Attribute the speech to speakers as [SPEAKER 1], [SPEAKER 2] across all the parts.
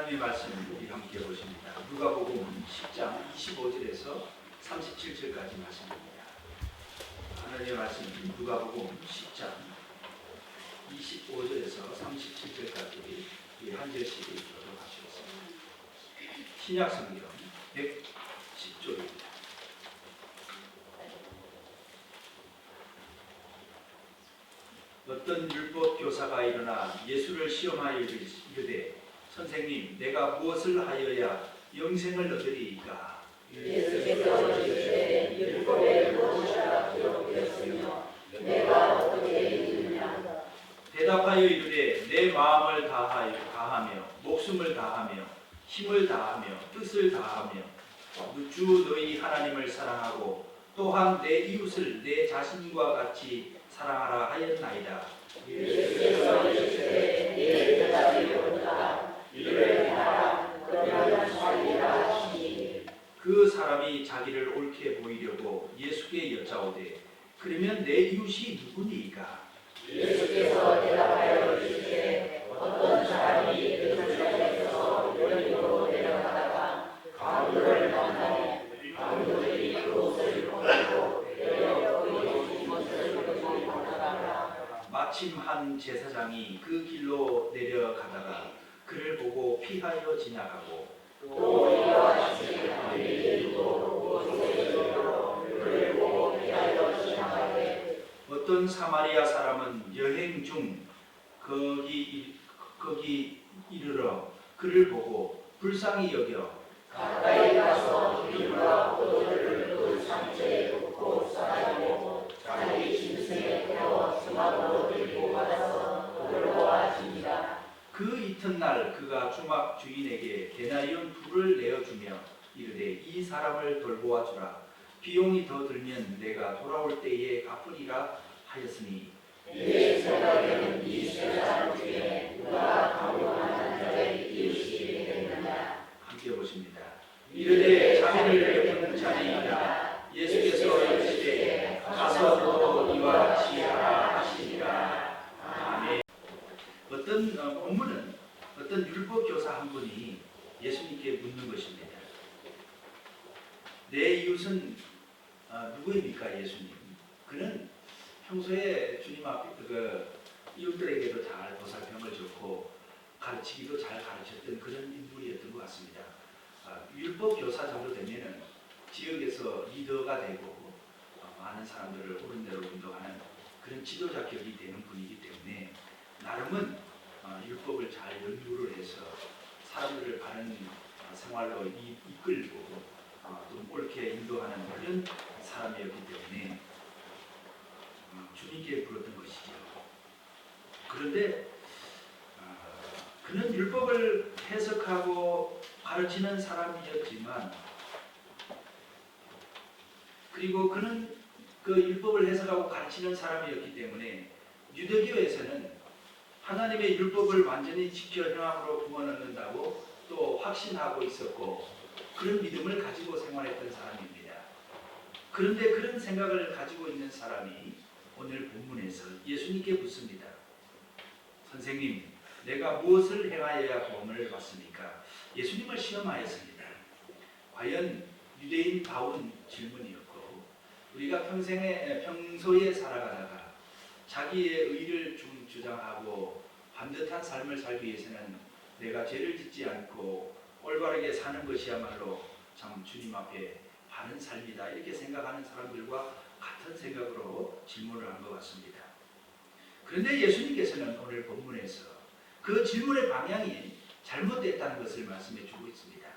[SPEAKER 1] 하나님의 말씀 우리 함께 보십니다. 누가복음 10장 25절에서 37절까지 말씀입니다. 하나님의 말씀 누가복음 10장 25절에서 37절까지 한 절씩 읽도록 하시겠습니다. 신약성경 110쪽입니다. 어떤 율법 교사가 일어나 예수를 시험하여 이르되 선생님, 내가 무엇을 하여야 영생을 얻으리이까?
[SPEAKER 2] 예수께서 이르시되 율법에 무엇이라 기록되었으며 내가 어떻게 읽느냐?
[SPEAKER 1] 대답하여 이르되 내 마음을 다하며 목숨을 다하며 힘을 다하며 뜻을 다하며 주 너희 하나님을 사랑하고 또한 내 이웃을 내 자신과 같이 사랑하라 하였나이다.
[SPEAKER 2] 예수께서 이르시되 네 대답이 옳다. 이를 행하라. 그러면 살리라 하시니
[SPEAKER 1] 그 사람이 자기를 옳게 보이려고 예수께 여짜오되 그러면 내 이웃이 누구니이까?
[SPEAKER 2] 예수께서 대답하여 이르시되 어떤 사람이 그 산에서 여리고로 내려가다가 강도를 만나니 강도들이 그 옷을 벗고 내려 그의 옷을 벗고 나가라.
[SPEAKER 1] 마침 한 제사장이 그 길로 내려가다가 그를 보고 피하여 지나가고
[SPEAKER 2] 또 이와 같이 강도들이 또 옷을 벗고 그를 보고 피하여 지나가되
[SPEAKER 1] 어떤 사마리아 사람은 여행 중 거기 이르러 그를 보고 불쌍히 여겨
[SPEAKER 2] 가까이 가서 기름과 포도주를 그 상처에 붓고 싸매고 자기 짐승에 태워 수막으로 들고 가서 돌보아줍니다.
[SPEAKER 1] 그 이튿날 그가 주막 주인에게 데나리온 둘을 내어주며 이르되 이 사람을 돌보아 주라. 비용이 더 들면 내가 돌아올 때에 갚으리라 하였으니
[SPEAKER 2] 내 생각에는 이 세상 중에 누가 강요하는 자의 이웃이 되겠느냐?
[SPEAKER 1] 함께 보십니다. 이르되 자비를 베푼 자니이다. 예수께서 이르시되 가서 너도 이와 같이 하라 하시니라. 아멘. 어떤 본문은 어떤 율법 교사 한 분이 예수님께 묻는 것입니다. 내 이웃은 누구입니까, 예수님? 그는 평소에 주님 앞에 이웃들에게도 잘 보살핌을 줬고 가르치기도 잘 가르쳤던 그런 인물이었던 것 같습니다. 율법 교사 정도 되면은 지역에서 리더가 되고 많은 사람들을 옳은 대로 인도하는 그런 지도자 격이 되는 분이기 때문에 나름은 율법을 잘 연구를 해서 사람들을 바른 생활로 이끌고 좀 옳게 인도하는 그런 사람이었기 때문에 주님께 불렀던 것이죠. 그런데 그는 율법을 해석하고 가르치는 사람이었지만 그리고 그는 그 율법을 해석하고 가르치는 사람이었기 때문에 유대교에서는 하나님의 율법을 완전히 지켜 행함으로 구원 얻는다고 또 확신하고 있었고 그런 믿음을 가지고 생활했던 사람입니다. 그런데 그런 생각을 가지고 있는 사람이 오늘 본문에서 예수님께 묻습니다. 선생님, 내가 무엇을 행하여야 구원을 받습니까? 예수님을 시험하였습니다. 과연 유대인다운 질문이었고 우리가 평소에 살아가다가 자기의 의를 주장하고 반듯한 삶을 살기 위해서는 내가 죄를 짓지 않고 올바르게 사는 것이야말로 참 주님 앞에 바른 삶이다 이렇게 생각하는 사람들과 같은 생각으로 질문을 한 것 같습니다. 그런데 예수님께서는 오늘 본문에서 그 질문의 방향이 잘못됐다는 것을 말씀해 주고 있습니다.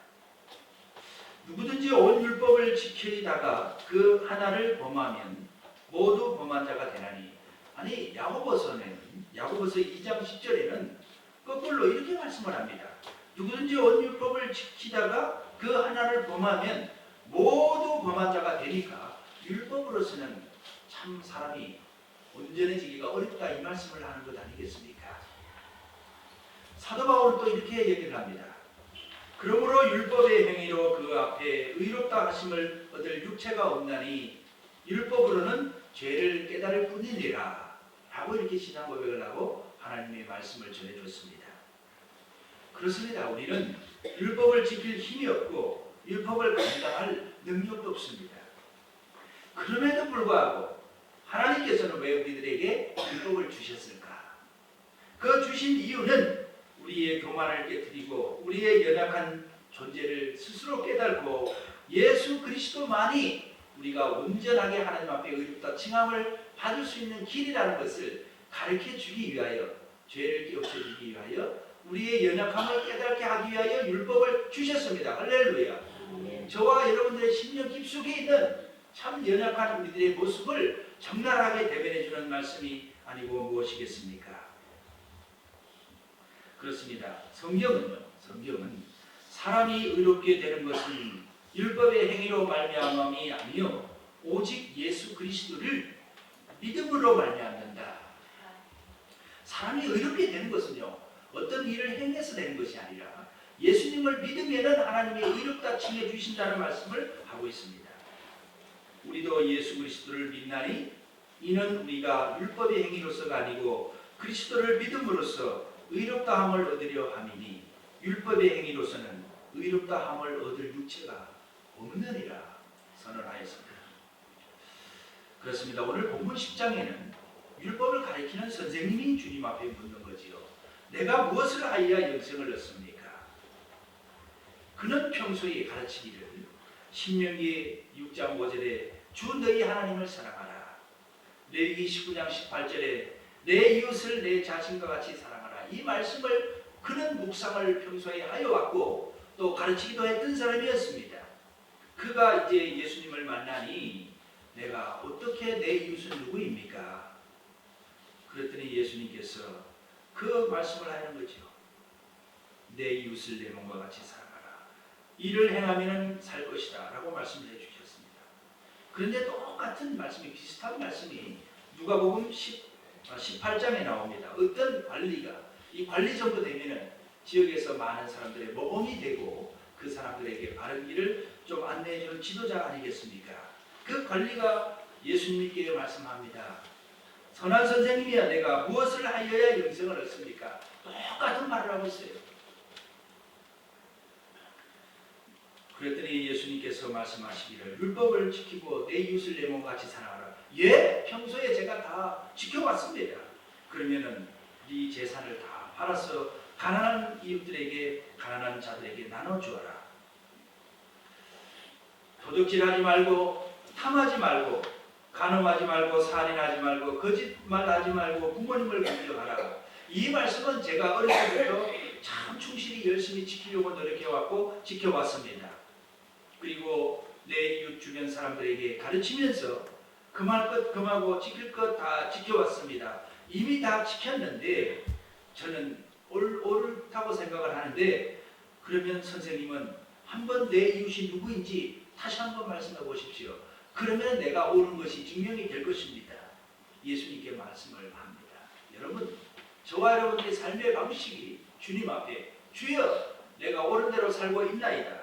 [SPEAKER 1] 누구든지 온 율법을 지키다가 그 하나를 범하면 모두 범한 자가 되나니. 아니 야고보서 2장 10절에는 거꾸로 이렇게 말씀을 합니다. 누구든지 온 율법을 지키다가 그 하나를 범하면 모두 범한 자가 되니까 율법으로서는 참 사람이 온전해지기가 어렵다 이 말씀을 하는 것 아니겠습니까? 사도 바울은 또 이렇게 얘기를 합니다. 그러므로 율법의 행위로 그 앞에 의롭다 하심을 얻을 육체가 없나니 율법으로는 죄를 깨달을 뿐이니라 라고 이렇게 신앙 고백을 하고 하나님의 말씀을 전해줬습니다. 그렇습니다. 우리는 율법을 지킬 힘이 없고 율법을 감당할 능력도 없습니다. 그럼에도 불구하고 하나님께서는 왜 우리들에게 율법을 주셨을까? 그 주신 이유는 우리의 교만을 깨뜨리고 우리의 연약한 존재를 스스로 깨닫고 예수 그리스도만이 우리가 온전하게 하나님 앞에 의롭다 칭함을 받을 수 있는 길이라는 것을 가르쳐 주기 위하여, 죄를 깨우쳐 주기 위하여, 우리의 연약함을 깨닫게 하기 위하여 율법을 주셨습니다. 할렐루야. 저와 여러분들의 심령 깊숙이 있는 참 연약한 우리들의 모습을 적나라하게 대변해 주는 말씀이 아니고 무엇이겠습니까? 그렇습니다. 성경은 사람이 의롭게 되는 것은 율법의 행위로 말미암음이 아니요 오직 예수 그리스도를 믿음으로 말미암는다. 사람이 의롭게 되는 것은요 어떤 일을 행해서 되는 것이 아니라 예수님을 믿으면은 하나님의 의롭다 칭해 주신다는 말씀을 하고 있습니다. 우리도 예수 그리스도를 믿나니 이는 우리가 율법의 행위로서가 아니고 그리스도를 믿음으로써 의롭다함을 얻으려 함이니 율법의 행위로서는 의롭다함을 얻을 육체가 없느니라 선언하였습니다. 그렇습니다. 오늘 본문 10장에는 율법을 가리키는 선생님이 주님 앞에 묻는 거지요. 내가 무엇을 하여야 영생을 얻습니까? 그는 평소에 가르치기를 신명기 6장 5절에 주 너희 하나님을 사랑하라. 레위기 19장 18절에 내 이웃을 내 자신과 같이 사랑하라. 이 말씀을 그는 묵상을 평소에 하여 왔고 또 가르치기도 했던 사람이었습니다. 그가 이제 예수님을 만나니 내가 어떻게 내 이웃은 누구입니까? 그랬더니 예수님께서 그 말씀을 하는 거죠. 내 이웃을 내 몸과 같이 사랑하라. 이를 행하면 살 것이다 라고 말씀을 해주셨습니다. 그런데 똑같은 말씀이, 비슷한 말씀이 누가복음 18장에 나옵니다. 어떤 관리가 이 관리 정도 되면은 지역에서 많은 사람들의 모범이 되고 그 사람들에게 바른 길을 좀 안내해 주는 지도자 아니겠습니까? 그 관리가 예수님께 말씀합니다. 선한 선생님이야 내가 무엇을 하여야 영생을 얻습니까? 똑같은 말을 하고 있어요. 그랬더니 예수님께서 말씀하시기를 율법을 지키고 내 이웃을 내 몸과 같이 사랑하라. 예, 평소에 제가 다 지켜왔습니다. 그러면은 네 재산을 다 팔아서 가난한 이웃들에게, 가난한 자들에게 나눠주어라. 도둑질하지 말고, 탐하지 말고, 간음하지 말고, 살인하지 말고, 거짓말하지 말고, 부모님을 공경하라. 이 말씀은 제가 어렸을 때부터 참 충실히 열심히 지키려고 노력해왔고 지켜왔습니다. 그리고 내 이웃 주변 사람들에게 가르치면서 금할 것 금하고 지킬 것 다 지켜왔습니다. 이미 다 지켰는데 저는 옳다고 생각을 하는데 그러면 선생님은 한번 내 이웃이 누구인지 다시 한번 말씀해 보십시오. 그러면 내가 옳은 것이 증명이 될 것입니다. 예수님께 말씀을 합니다. 여러분, 저와 여러분들의 삶의 방식이 주님 앞에 주여 내가 옳은 대로 살고 있나이다.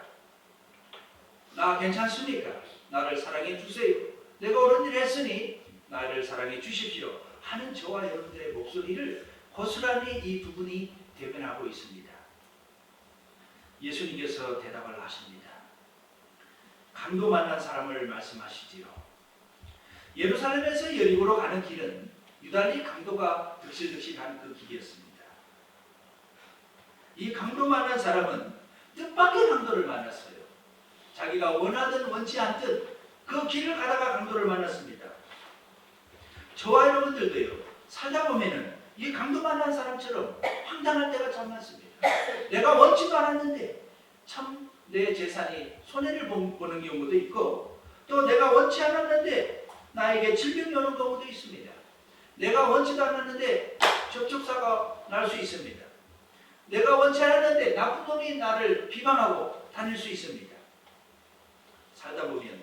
[SPEAKER 1] 나 괜찮습니까? 나를 사랑해 주세요. 내가 옳은 일 했으니 나를 사랑해 주십시오. 하는 저와 여러분들의 목소리를 고스란히 이 두 분이 대변하고 있습니다. 예수님께서 대답을 하십니다. 강도 만난 사람을 말씀하시지요. 예루살렘에서 여리고로 가는 길은 유달리 강도가 득실득실한 그 길이었습니다. 이 강도 만난 사람은 뜻밖의 강도를 만났어요. 자기가 원하든 원치 않든 그 길을 가다가 강도를 만났습니다. 저와 여러분들도요, 살다 보면은 이 강도 만난 사람처럼 황당할 때가 참 많습니다. 내가 원치도 않았는데 참 내 재산이 손해를 보는 경우도 있고, 또 내가 원치 않았는데 나에게 질병이 오는 경우도 있습니다. 내가 원치도 않았는데 접촉사가 날 수 있습니다. 내가 원치 않았는데 나쁜 놈이 나를 비방하고 다닐 수 있습니다. 살다 보면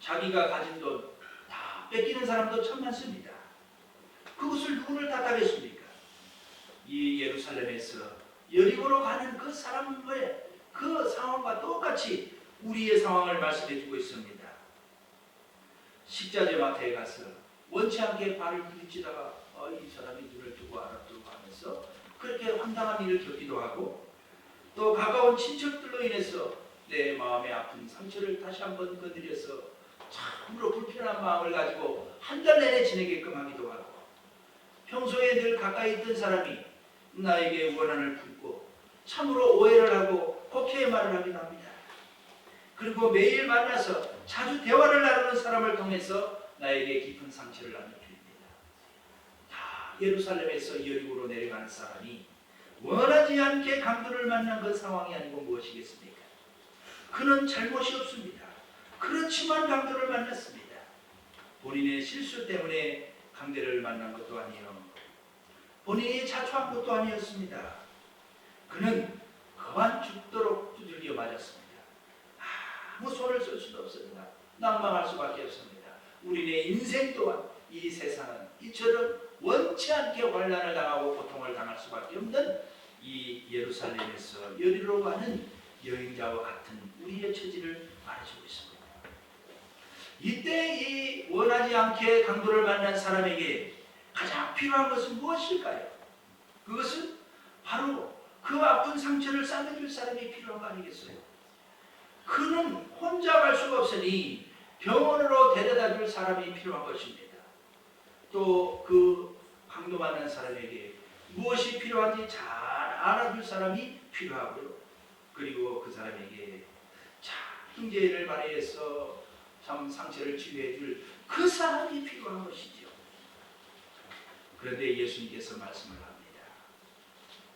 [SPEAKER 1] 자기가 가진 돈 다 뺏기는 사람도 참 많습니다. 그것을 누구를 탓하겠습니까? 이 예루살렘에서 여리고로 가는 그 사람의 그 상황과 똑같이 우리의 상황을 말씀해 주고 있습니다. 식자재 마트에 가서 원치 않게 발을 부딪히다가 이 사람이 눈을 뜨고 알아두고 하면서 그렇게 황당한 일을 겪기도 하고 또 가까운 친척들로 인해서 내 마음의 아픈 상처를 다시 한번 건드려서 참으로 불편한 마음을 가지고 한 달 내내 지내게끔 하기도 하고 평소에 늘 가까이 있던 사람이 나에게 원한을 품고 참으로 오해를 하고 곡해의 말을 하기도 합니다. 그리고 매일 만나서 자주 대화를 나누는 사람을 통해서 나에게 깊은 상처를 안겨줍니다. 다 예루살렘에서 여리고로 내려가는 사람이 원하지 않게 강도를 만난 그 상황이 아니고 무엇이겠습니까? 그는 잘못이 없습니다. 그렇지만 강도를 만났습니다. 본인의 실수 때문에 강도를 만난 것도 아니요, 본인이 자초한 것도 아니었습니다. 그는 그만 죽도록 두들겨 맞았습니다. 아무 손을 쓸 수도 없습니다. 낭망할 수밖에 없습니다. 우리의 인생 또한 이 세상은 이처럼 원치 않게 환난을 당하고 고통을 당할 수밖에 없는 이 예루살렘에서 여리로 가는 여행자와 같은 우리의 처지를 말해주고 있습니다. 이때 이 원하지 않게 강도를 만난 사람에게 가장 필요한 것은 무엇일까요? 그것은 바로 그 아픈 상처를 싸매줄 사람이 필요한 거 아니겠어요? 그는 혼자 갈 수가 없으니 병원으로 데려다 줄 사람이 필요한 것입니다. 또 그 강도 만난 사람에게 무엇이 필요한지 잘 알아줄 사람이 필요하고요. 그리고 그 사람에게 참 형제를 발휘해서 참 상처를 치유해 줄 그 사람이 필요한 것이죠. 그런데 예수님께서 말씀을 합니다.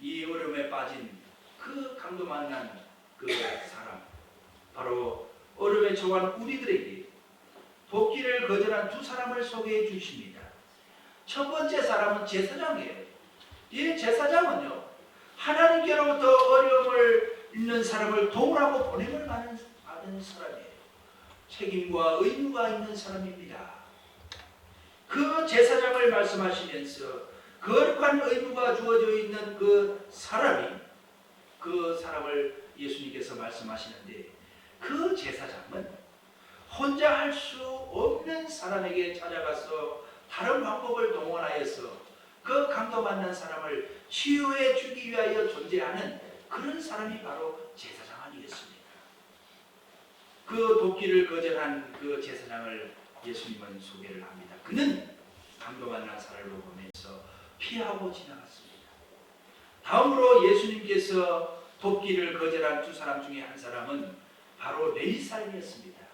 [SPEAKER 1] 이 어려움에 빠진 그 강도 만난 그 사람, 바로 어려움에 처한 우리들에게 돕기를 거절한 두 사람을 소개해 주십니다. 첫 번째 사람은 제사장이에요. 이 제사장은요, 하나님께로부터 어려움을 있는 사람을 도우라고 보냄을 받은 사람이에요. 책임과 의무가 있는 사람입니다. 그 제사장을 말씀하시면서 거룩한 의무가 주어져 있는 그 사람을 예수님께서 말씀하시는데, 그 제사장은 혼자 할 수 없는 사람에게 찾아가서 다른 방법을 동원하여서 그 강도 만난 사람을 치유해 주기 위하여 존재하는 그런 사람이 바로 제사장 아니겠습니까? 그 돕기를 거절한 그 제사장을 예수님은 소개를 합니다. 그는 강도 만난 사람을 보면서 피하고 지나갔습니다. 다음으로 예수님께서 돕기를 거절한 두 사람 중에 한 사람은 바로 레위 사람이었습니다.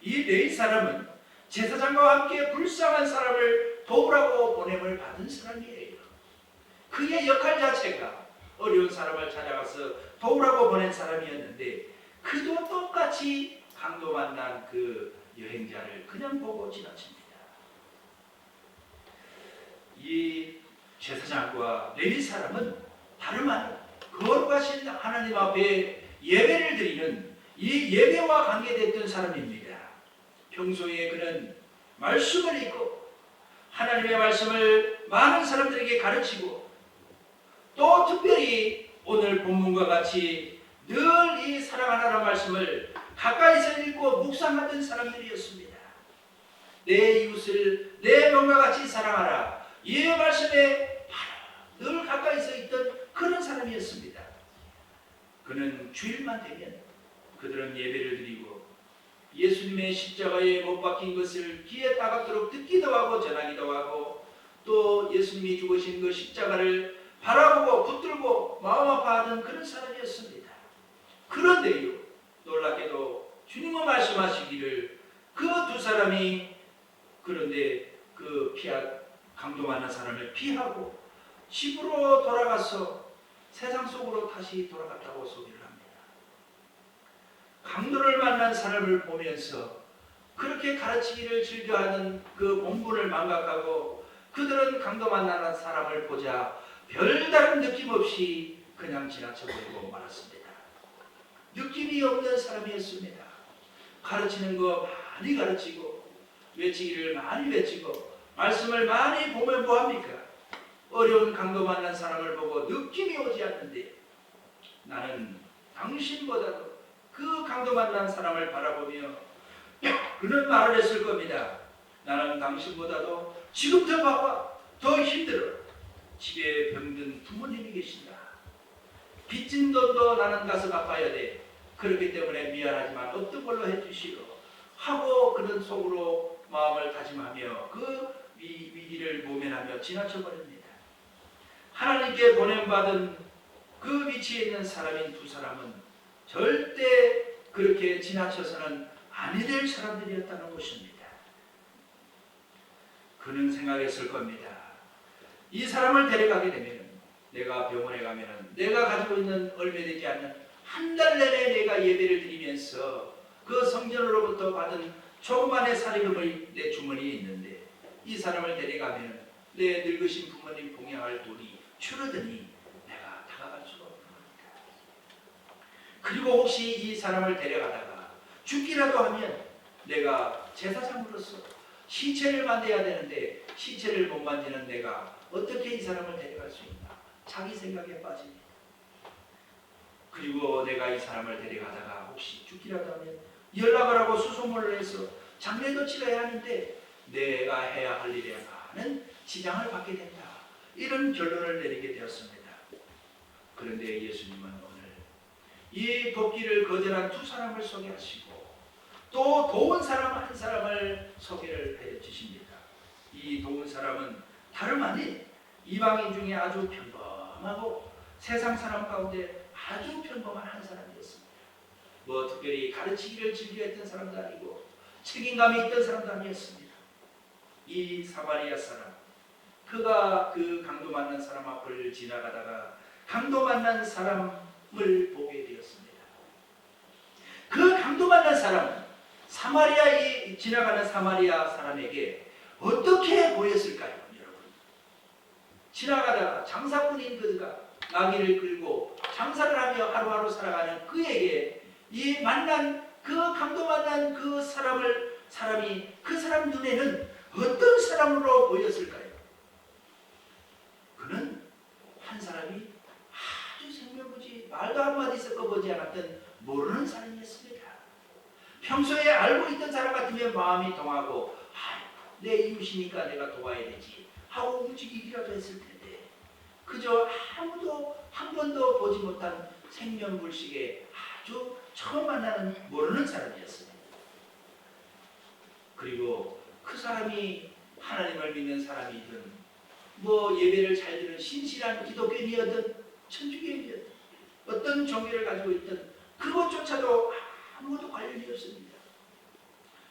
[SPEAKER 1] 이 레위 사람은 제사장과 함께 불쌍한 사람을 도우라고 보냄을 받은 사람이에요. 그의 역할 자체가 어려운 사람을 찾아가서 도우라고 보낸 사람이었는데, 그도 똑같이 강도 만난 그 여행자를 그냥 보고 지나칩니다. 이 제사장과 레위 사람은 다름 아닌 거룩하신 하나님 앞에 예배를 드리는 이 예배와 관계됐던 사람입니다. 평소에 그는 말씀을 읽고 하나님의 말씀을 많은 사람들에게 가르치고, 또 특별히 오늘 본문과 같이 늘 이 사랑하라는 말씀을 가까이서 읽고 묵상하던 사람들이었습니다. 내 이웃을 내 몸과 같이 사랑하라, 이 말씀에 늘 가까이서 있던 그런 사람이었습니다. 그는 주일만 되면 그들은 예배를 드리고 예수님의 십자가에 못 박힌 것을 귀에 따갑도록 듣기도 하고 전하기도 하고, 또 예수님이 죽으신 그 십자가를 바라보고 붙들고 마음 아파하던 그런 사람이었습니다. 그런데요, 놀랍게도 주님은 말씀하시기를 그 두 사람이 그런데 그 강도 만난 사람을 피하고 집으로 돌아가서 세상 속으로 다시 돌아갔다고 소개를 합니다. 강도를 만난 사람을 보면서 그렇게 가르치기를 즐겨하는 그 본분을 망각하고, 그들은 강도 만난 사람을 보자 별다른 느낌 없이 그냥 지나쳐버리고 말았습니다. 느낌이 없는 사람이었습니다. 가르치는 거 많이 가르치고 외치기를 많이 외치고 말씀을 많이 보면 뭐합니까? 어려운 강도 만난 사람을 보고 느낌이 오지 않는데, 나는 당신보다도 그 강도 만난 사람을 바라보며 그는 말을 했을 겁니다. 나는 당신보다도 지금 더 바빠, 더 힘들어. 집에 병든 부모님이 계신다. 빚진 돈도 나는 가서 갚아야 돼. 그렇기 때문에 미안하지만 어떤 걸로 해주시오 하고 그런 속으로 마음을 다짐하며 그 위기를 모면하며 지나쳐버립니다. 하나님께 보냄받은 그 위치에 있는 사람인 두 사람은 절대 그렇게 지나쳐서는 아니 될 사람들이었다는 것입니다. 그는 생각했을 겁니다. 이 사람을 데려가게 되면 내가 병원에 가면 내가 가지고 있는 얼마 되지 않는 한 달 내내 내가 예배를 드리면서 그 성전으로부터 받은 조그만의 사리금을 내 주머니에 있는데 이 사람을 데려가면 내 늙으신 부모님 봉양할 돈이 줄어드니 내가 다가갈 수가 없는 겁니다. 그리고 혹시 이 사람을 데려가다가 죽기라도 하면 내가 제사장으로서 시체를 만들어야 되는데 시체를 못 만지는 내가 어떻게 이 사람을 데려갈 수 있나 자기 생각에 빠집니다. 그리고 내가 이 사람을 데려가다가 혹시 죽기라도 하면 연락을 하고 수소문을 해서 장례도 치러야 하는데 내가 해야 할 일에 많은 지장을 받게 된다. 이런 결론을 내리게 되었습니다. 그런데 예수님은 오늘 이 돕기를 거절한 두 사람을 소개하시고 또 도운 사람 한 사람을 소개를 해 주십니다. 이 도운 사람은 다름 아닌 이방인 중에 아주 평범하고 세상 사람 가운데 아주 평범한 한 사람이었습니다. 뭐 특별히 가르치기를 즐겨했던 사람도 아니고 책임감이 있던 사람도 아니었습니다. 이 사마리아 사람, 그가 그 강도 만난 사람 앞을 지나가다가 강도 만난 사람을 보게 되었습니다. 그 강도 만난 사람은 사마리아에 지나가는 사마리아 사람에게 어떻게 보였을까요, 여러분? 지나가다가 장사꾼인 그가 나귀를 끌고 장사를 하며 하루하루 살아가는 그에게 이 만난 그 강도 만난 그 사람이 그 사람 눈에는 어떤 사람으로 보였을까요? 그는 한 사람이 아주 생명부지 말도 한마디 섞어보지 않았던 모르는 사람이었습니다. 평소에 알고 있던 사람 같으면 마음이 동하고 내 이웃이니까 내가 도와야 되지 하고 움직이기라도 했을 텐데 그저 아무도 한 번도 보지 못한 생명불식에 아주 처음 만나는 모르는 사람이었습니다. 그리고 그 사람이 하나님을 믿는 사람이든 뭐 예배를 잘 드는 신실한 기독교인이었든 천주교인이었든 어떤 종교를 가지고 있든 그것조차도 아무것도 관련이 없습니다.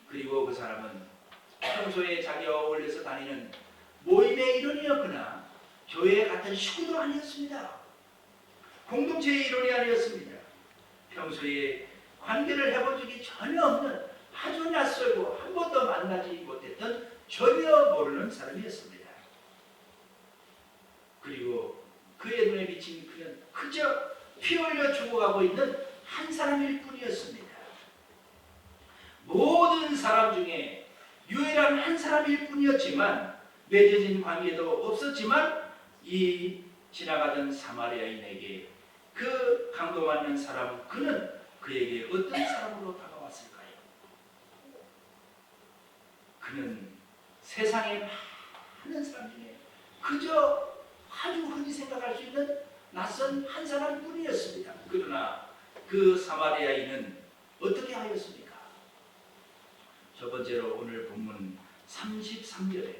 [SPEAKER 1] 그리고 그 사람은 평소에 자기와 어울려서 다니는 모임의 일원이었거나 교회에 같은 식구도 아니었습니다. 공동체의 일원이 아니었습니다. 평소에 관계를 해본 적이 전혀 없는 아주 낯설고 한 번도 만나지 못했던 전혀 모르는 사람이었습니다. 그리고 그의 눈에 비친 그는 그저 피 흘려 죽어가고 있는 한 사람일 뿐이었습니다. 모든 사람 중에 유일한 한 사람일 뿐이었지만 맺어진 관계도 없었지만 이 지나가던 사마리아인에게 그 강도 맞는 사람 그는 그에게 어떤 사람으로 다가왔을까요? 그는 세상에 많은 사람 중에 그저 아주 흔히 생각할 수 있는 낯선 한 사람뿐이었습니다. 그러나 그 사마리아인은 어떻게 하였습니까? 첫 번째로 오늘 본문 33절에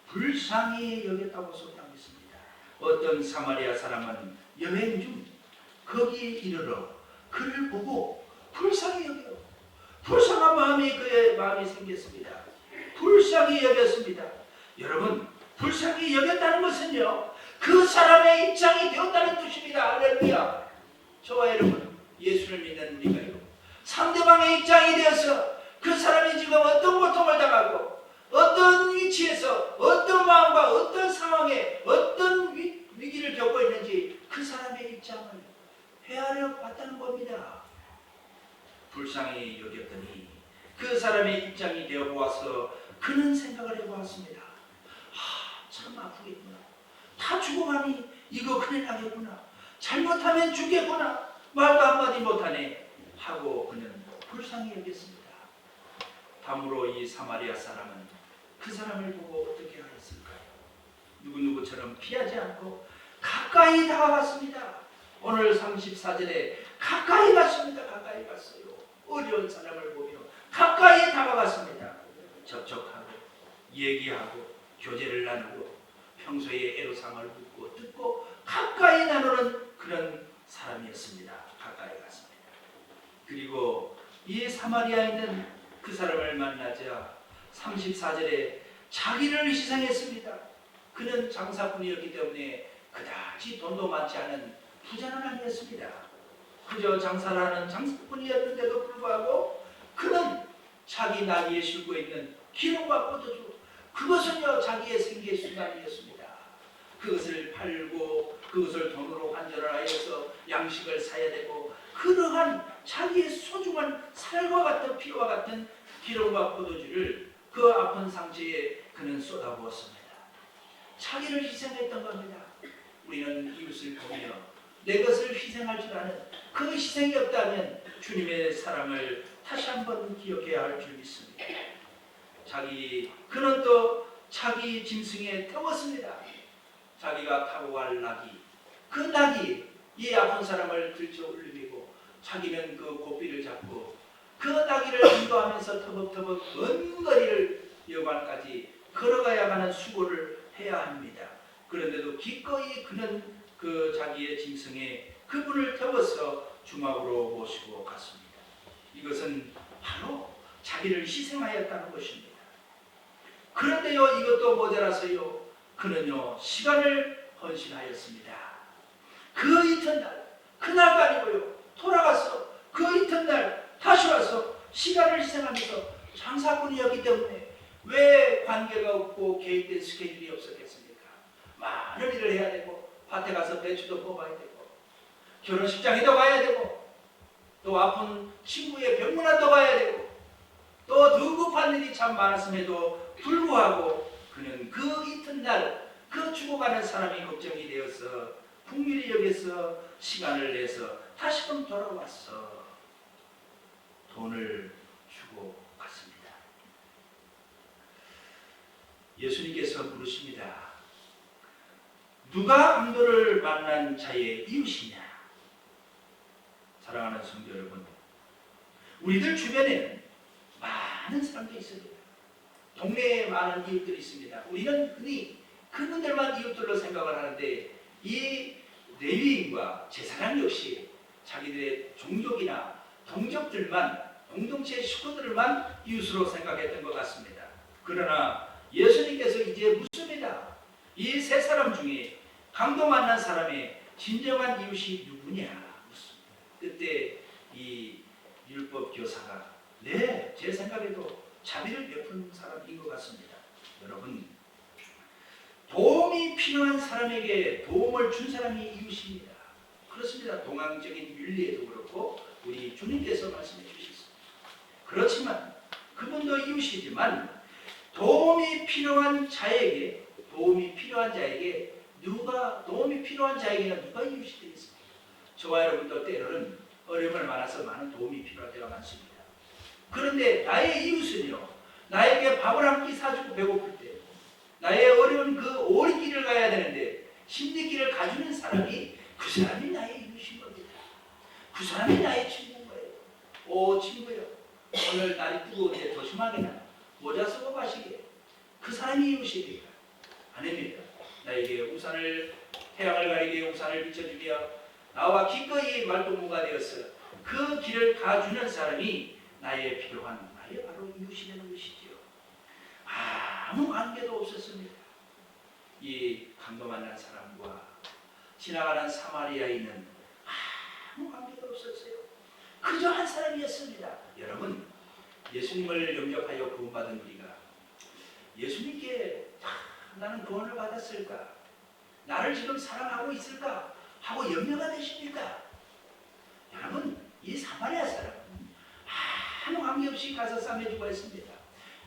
[SPEAKER 1] 불쌍히 여겼다고 소개하고 있습니다. 어떤 사마리아 사람은 여행 중 거기에 이르러 그를 보고 불쌍히 여겨 불쌍한 마음이 그의 마음이 생겼습니다. 불쌍히 여겼습니다. 여러분, 불쌍히 여겼다는 것은요 그 사람의 입장이 되었다는 뜻입니다. 할렐루야. 저와 여러분, 예수를 믿는 우리가요 상대방의 입장이 되어서 그 사람이 지금 어떤 고통을 당하고 어떤 위치에서 어떤 마음과 어떤 상황에 어떤 위기를 겪고 있는지 그 사람의 입장을 헤아려 봤다는 겁니다. 불쌍히 여겼더니 그 사람의 입장이 되어 보아서 그는 생각을 해보았습니다. 참 아프겠구나. 다 죽어가니 이거 큰일 나겠구나. 잘못하면 죽겠구나. 말도 한마디 못하네 하고 그는 불쌍히 여겼습니다. 다음으로 이 사마리아 사람은 그 사람을 보고 어떻게 하였을까요? 누구누구처럼 피하지 않고 가까이 다가갔습니다. 오늘 34절에 가까이 갔습니다. 가까이 갔어요. 어려운 사람을 보며 가까이 다가갔습니다. 접촉하고 얘기하고 교제를 나누고 평소에 애로사항을 묻고 듣고 가까이 나누는 그런 사람이었습니다. 가까이 갔습니다. 그리고 이 사마리아인은 그 사람을 만나자 34절에 자기를 희생했습니다. 그는 장사꾼이었기 때문에 그다지 돈도 많지 않은 부자는 아니었습니다. 그저 장사를 하는 장사꾼이었는데도 불구하고 그는 자기 나귀에 싣고 있는 기름과 포도주, 그것은요 자기의 생계의 수단이었습니다. 그것을 팔고 그것을 돈으로 환전을 하여서 양식을 사야 되고 그러한 자기의 소중한 살과 같은 피와 같은 기름과 포도주를 그 아픈 상처에 그는 쏟아부었습니다. 자기를 희생했던 겁니다. 우리는 이웃을 보며 내 것을 희생할 줄 아는 그 희생이 없다면 주님의 사랑을 다시 한번 기억해야 할 줄 믿습니다. 그는 또 자기 짐승에 태웠습니다. 자기가 타고 갈 나귀, 그 나귀 이 아픈 사람을 들쳐 올리고 자기는 그 고삐를 잡고 그 나귀를 인도하면서 터벅터벅 먼 거리를 여관까지 걸어가야 하는 수고를 해야 합니다. 그런데도 기꺼이 그는 그 자기의 짐승에 그분을 태워서 주막으로 모시고 갔습니다. 이것은 바로 자기를 희생하였다는 것입니다. 그런데요, 이것도 모자라서요, 그는요 시간을 헌신하였습니다. 그 이튿날, 그날도 아니고요, 돌아가서 그 이튿날 다시 와서 시간을 희생하면서 장사꾼이었기 때문에 왜 관계가 없고 계획된 스케줄이 없었겠습니까? 많은 일을 해야 되고 밭에 가서 배추도 뽑아야 되고 결혼식장에도 가야 되고 또 아픈 친구의 병문안도 가야 되고 또 누급한 일이 참 많았음에도 불구하고 그는 그 이튿날 그 죽어가는 사람이 걱정이 되어서 풍밀히 여기서 시간을 내서 다시금 돌아왔어 돈을 주고 갔습니다. 예수님께서 물으십니다. 누가 강도를 만난 자의 이웃이냐? 사랑하는 성도 여러분, 우리들 주변에는 많은 사람들이 있습니다. 동네에 많은 이웃들이 있습니다. 우리는 흔히 그분들만 이웃들로 생각을 하는데 이 레위인과 제사장 역시 자기들의 종족이나 동족들만, 공동체 식구들만 이웃으로 생각했던 것 같습니다. 그러나 예수님께서 이제 묻습니다. 이 세 사람 중에 강도 만난 사람의 진정한 이웃이 누구냐 묻습니다. 그때 이 율법 교사가 네, 제 생각에도 자비를 베푼 사람인 것 같습니다. 여러분, 도움이 필요한 사람에게 도움을 준 사람이 이웃입니다. 그렇습니다. 동양적인 윤리에도 그렇고 우리 주님께서 말씀해 주셨습니다. 그렇지만 그분도 이웃이지만 도움이 필요한 자에게는 누가 이웃이 되겠습니까? 저와 여러분도 때로는 어려움을 만나서 많은 도움이 필요할 때가 많습니다. 그런데 나의 이웃은요, 나에게 밥을 한 끼 사주고 배고플 때, 나의 어려운 그 오리길을 가야 되는데 심리길을 가주는 사람이 그 사람이 나의 이웃인 겁니다. 그 사람이 나의 친구인 거예요. 오 친구요, 오늘 날이 뜨거운데 조심하게나 모자 쓰고 가시게. 그 사람이 이웃입니까? 아닙니다. 나에게 태양을 가리게 우산을 비춰주며 나와 기꺼이 말동무가 되어서 그 길을 가주는 사람이 나의 필요한 나의 바로 이웃이 되는 것이지요. 아무 관계도 없었습니다. 이 강도 만난 사람과 지나가는 사마리아인은 아무 관계도 없었어요. 그저 한 사람이었습니다. 여러분, 예수님을 영접하여 구원받은 우리가 예수님께 나는 구원을 받았을까? 나를 지금 사랑하고 있을까? 하고 염려가 되십니까? 여러분, 이 사마리아 사람은 아무 관계없이 가서 싸매주고 했습니다.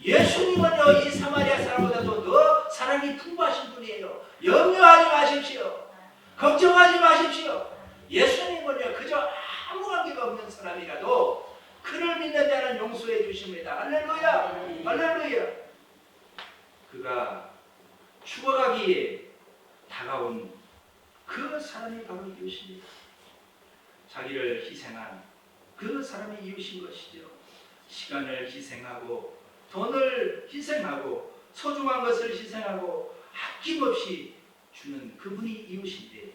[SPEAKER 1] 예수님은요, 이 사마리아 사람보다도 더 사랑이 풍부하신 분이에요. 염려하지 마십시오. 걱정하지 마십시오. 예수님은요, 그저 아무 관계가 없는 사람이라도 그를 믿는 자는 용서해 주십니다. 할렐루야! 할렐루야! 그가 죽어가기에 다가온 그 사람이 바로 이웃입니다. 자기를 희생한 그 사람이 이웃인 것이죠. 시간을 희생하고 돈을 희생하고 소중한 것을 희생하고 아낌없이 주는 그분이 이웃인데,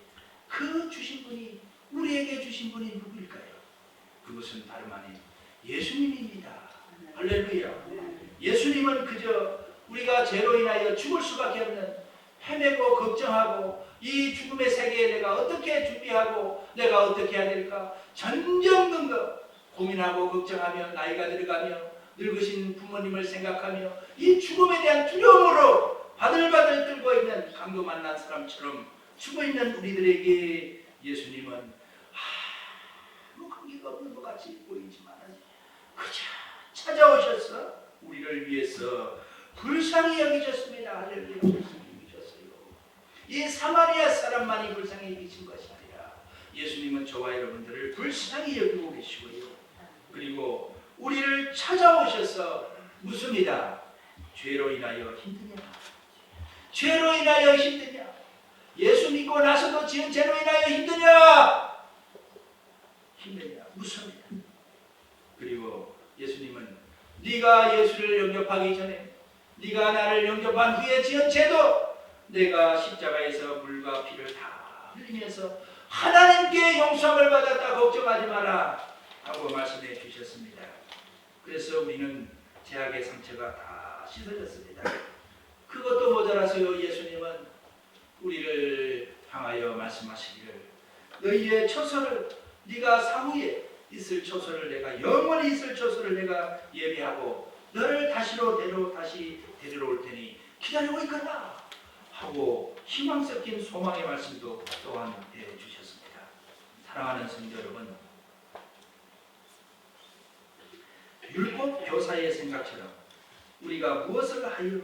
[SPEAKER 1] 그 주신 분이, 우리에게 주신 분이 누구일까요? 그것은 다름 아닌 예수님입니다. 할렐루야. 예수님은 그저 우리가 죄로 인하여 죽을 수밖에 없는, 헤매고 걱정하고 이 죽음의 세계에 내가 어떻게 준비하고 내가 어떻게 해야 될까 전전긍긍 고민하고 걱정하며 나이가 들어가며 늙으신 부모님을 생각하며 이 죽음에 대한 두려움으로 바들바들 떨고 있는 강도 만난 사람처럼 죽어 있는 우리들에게 예수님은 아무 관계가 없는 것 같이 보이지만 그저 찾아오셔서 우리를 위해서 불쌍히 여기셨습니다. 할렐루야. 불쌍히 여기셨어요. 이 사마리아 사람만이 불쌍히 여기신 것이 아니라 예수님은 저와 여러분들을 불쌍히 여기고 계시고요. 그리고 우리를 찾아오셔서 묻습니다. 죄로 인하여 힘드냐? 죄로 인하여 힘드냐? 예수 믿고 나서도 지은 죄로 인하여 힘드냐? 힘드냐? 묻습니다. 그리고 예수님은 네가 예수를 영접하기 전에, 네가 나를 영접한 후에 지은 죄도 내가 십자가에서 물과 피를 다 흘리면서 하나님께 용서함을 받았다, 걱정하지 마라 하고 말씀해 주셨습니다. 그래서 우리는 죄악의 상처가 다 씻어졌습니다. 그것도 모자라서요, 예수님은 우리를 향하여 말씀하시기를 너희의 처소를, 네가 사후에 있을 처소를 내가, 영원히 있을 처소를 내가 예비하고 너를 다시 데리러 올 테니 기다리고 있거라 하고 희망 섞인 소망의 말씀도 또한 해주셨습니다. 사랑하는 성도 여러분, 율법 교사의 생각처럼 우리가 무엇을 하여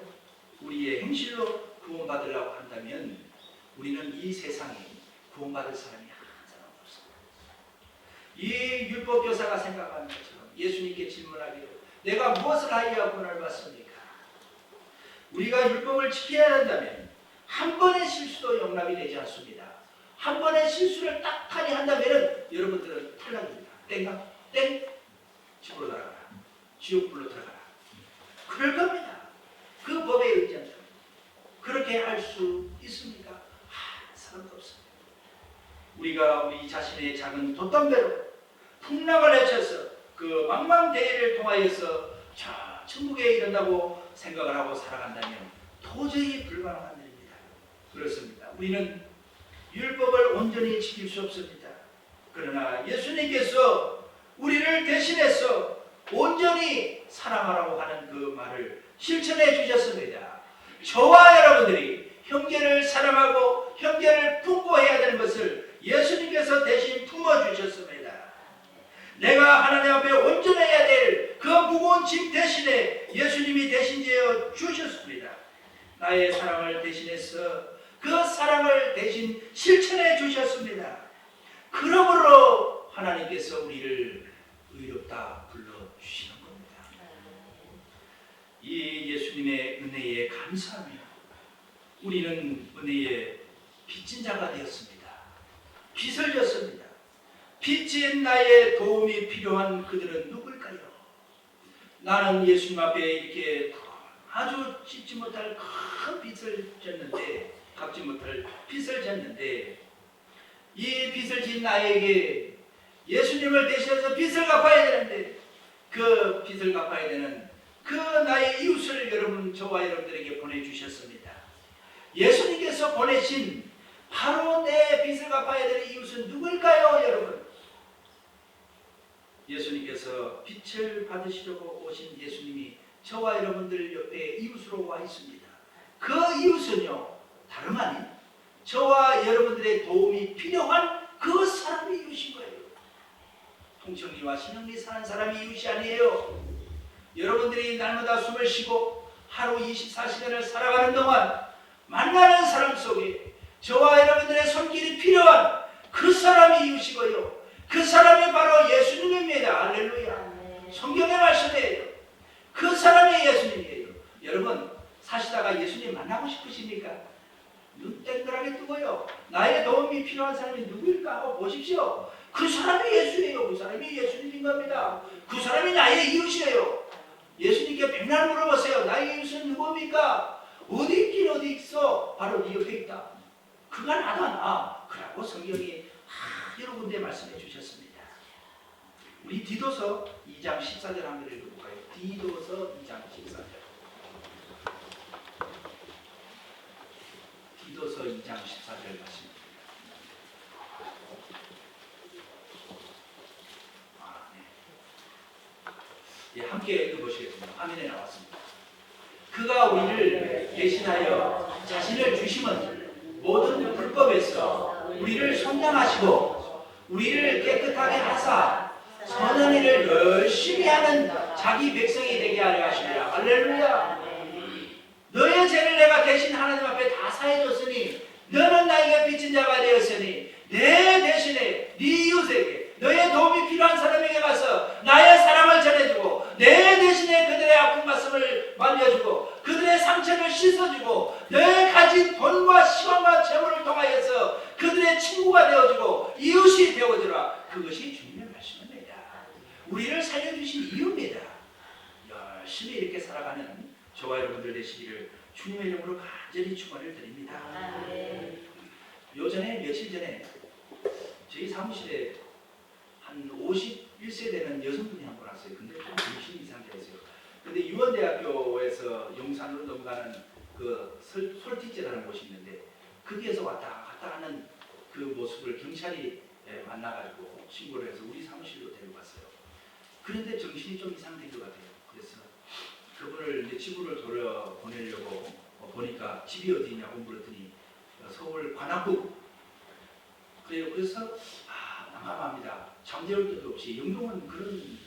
[SPEAKER 1] 우리의 행실로 구원받으려고 한다면 우리는 이 세상에 구원받을 사람이 한 사람 없습니다. 이 율법 교사가 생각하는 것처럼 예수님께 질문하기를 내가 무엇을 하여야 구원을 받습니까? 우리가 율법을 지켜야 한다면 한 번의 실수도 용납이 되지 않습니다. 한 번의 실수를 딱하니 한다면 여러분들은 탈락입니다. 땡가? 땡? 집으로 들어가라. 지옥불로 들어가라. 그럴 겁니다. 그 법에 의지한다면. 그렇게 할 수 있습니까? 한 사람도 없습니다. 우리가 우리 자신의 작은 돛담배로 풍랑을 헤쳐서 그 망망대해를 통하여서 저 천국에 이른다고 생각을 하고 살아간다면 도저히 불가능한 일입니다. 그렇습니다. 우리는 율법을 온전히 지킬 수 없습니다. 그러나 예수님께서 우리를 대신해서 온전히 사랑하라고 하는 그 말을 실천해 주셨습니다. 저와 여러분들이 형제를 사랑하고 형제를 품고 해야 되는 것을 예수님께서 대신 품어주셨습니다. 내가 하나님 앞에 온전해야 될 그 무거운 짐 대신에 예수님이 대신되어 주셨습니다. 나의 사랑을 대신해서 그 사랑을 대신 실천해 주셨습니다. 그러므로 하나님께서 우리를 의롭다 불러주시는 겁니다. 이 예수님의 은혜에 감사하며 우리는 은혜의 빚진 자가 되었습니다. 빚을 졌습니다. 빚진 나의 도움이 필요한 그들은 누굴까요? 나는 예수님 앞에 이렇게 아주 갚지 못할 큰 빚을 졌는데, 갚지 못할 빚을 졌는데, 이 빚을 진 나에게 예수님을 대신해서 빚을 갚아야 되는데, 그 빚을 갚아야 되는 그 나의 이웃을 여러분, 저와 여러분들에게 보내주셨습니다. 예수님께서 보내신 바로 내 빚을 갚아야 되는 이웃은 누굴까요, 여러분? 예수님께서 빛을 받으시려고 오신 예수님이 저와 여러분들 옆에 이웃으로 와 있습니다. 그 이웃은요, 다름 아닌 저와 여러분들의 도움이 필요한 그 사람이 이웃인 거예요. 통청리와 신영리 사는 사람이 이웃이 아니에요. 여러분들이 날마다 숨을 쉬고 하루 24시간을 살아가는 동안 만나는 사람 속에 저와 여러분들의 손길이 필요한 그 사람이 이웃이고요. 그 사람이 바로 예수님입니다. 할렐루야. 성경의 말씀이에요. 그 사람이 예수님이에요. 여러분, 사시다가 예수님 만나고 싶으십니까? 눈 땡그랗게 뜨고요. 나의 도움이 필요한 사람이 누구일까 하고 보십시오. 그 사람이 예수예요. 그 사람이 예수님인 겁니다. 그 사람이 나의 이웃이에요. 예수님께 백날 물어보세요. 나의 이웃은 누굽니까? 어디 있긴 어디 있어? 바로 네 옆에 있다. 그가 나다 나. 그라고 성경이 여러 군데 말씀해 주셨습니다. 우리 디도서 2장 14절 한번 읽어볼까요? 디도서 2장 14절. 디도서 2장 14절 말씀입니다. 예, 함께 읽어보시겠습니다. 화면에 나왔습니다. 그가 우리를 대신하여 자신을 주심은 모든 불법에서 우리를 선량하시고 우리를 깨끗하게 하사 선한 일을 열심히 하는 자기 백성이 되게 하려 하시리라. 할렐루야. 너의 죄를 내가 대신 하나님 앞에 다 사해줬으니 너는 나에게 빚진 자가 되었으니 내 대신에 네 이웃에게 너의 도움이 필요한 사람에게 가서 나의 사랑을 전해주고 내 대신에 그들의 아픈 가슴을 말려주고 그들의 상처를 씻어주고 너의 가진 돈과 시간과 재물을 통하여서 그들의 친구가 되어주고 이웃이 되어주라. 그것이 주님의 말씀입니다. 우리를 살려주신 이유입니다. 열심히 이렇게 살아가는 저와 여러분들 되시기를 주님의 이름으로 간절히 축원을 드립니다. 요전에 며칠 전에 저희 사무실에 한 51세 되는 여성분이 한 분 왔어요. 근데 좀 정신이 이상했어요. 근데 유원대학교에서 용산으로 넘어가는 그 솔티제라는 곳이 있는데 거기에서 왔다 갔다 하는 그 모습을 경찰이 만나가지고 신고를 해서 우리 사무실로 데려갔어요. 그런데 정신이 좀 이상된 것 같아요. 그래서 그분을 이제 집으로 돌려보내려고 보니까 집이 어디 있냐고 물었더니 서울 관악구. 그래요. 그래서 난감합니다. 잠재울 것도 없이 영동은 그런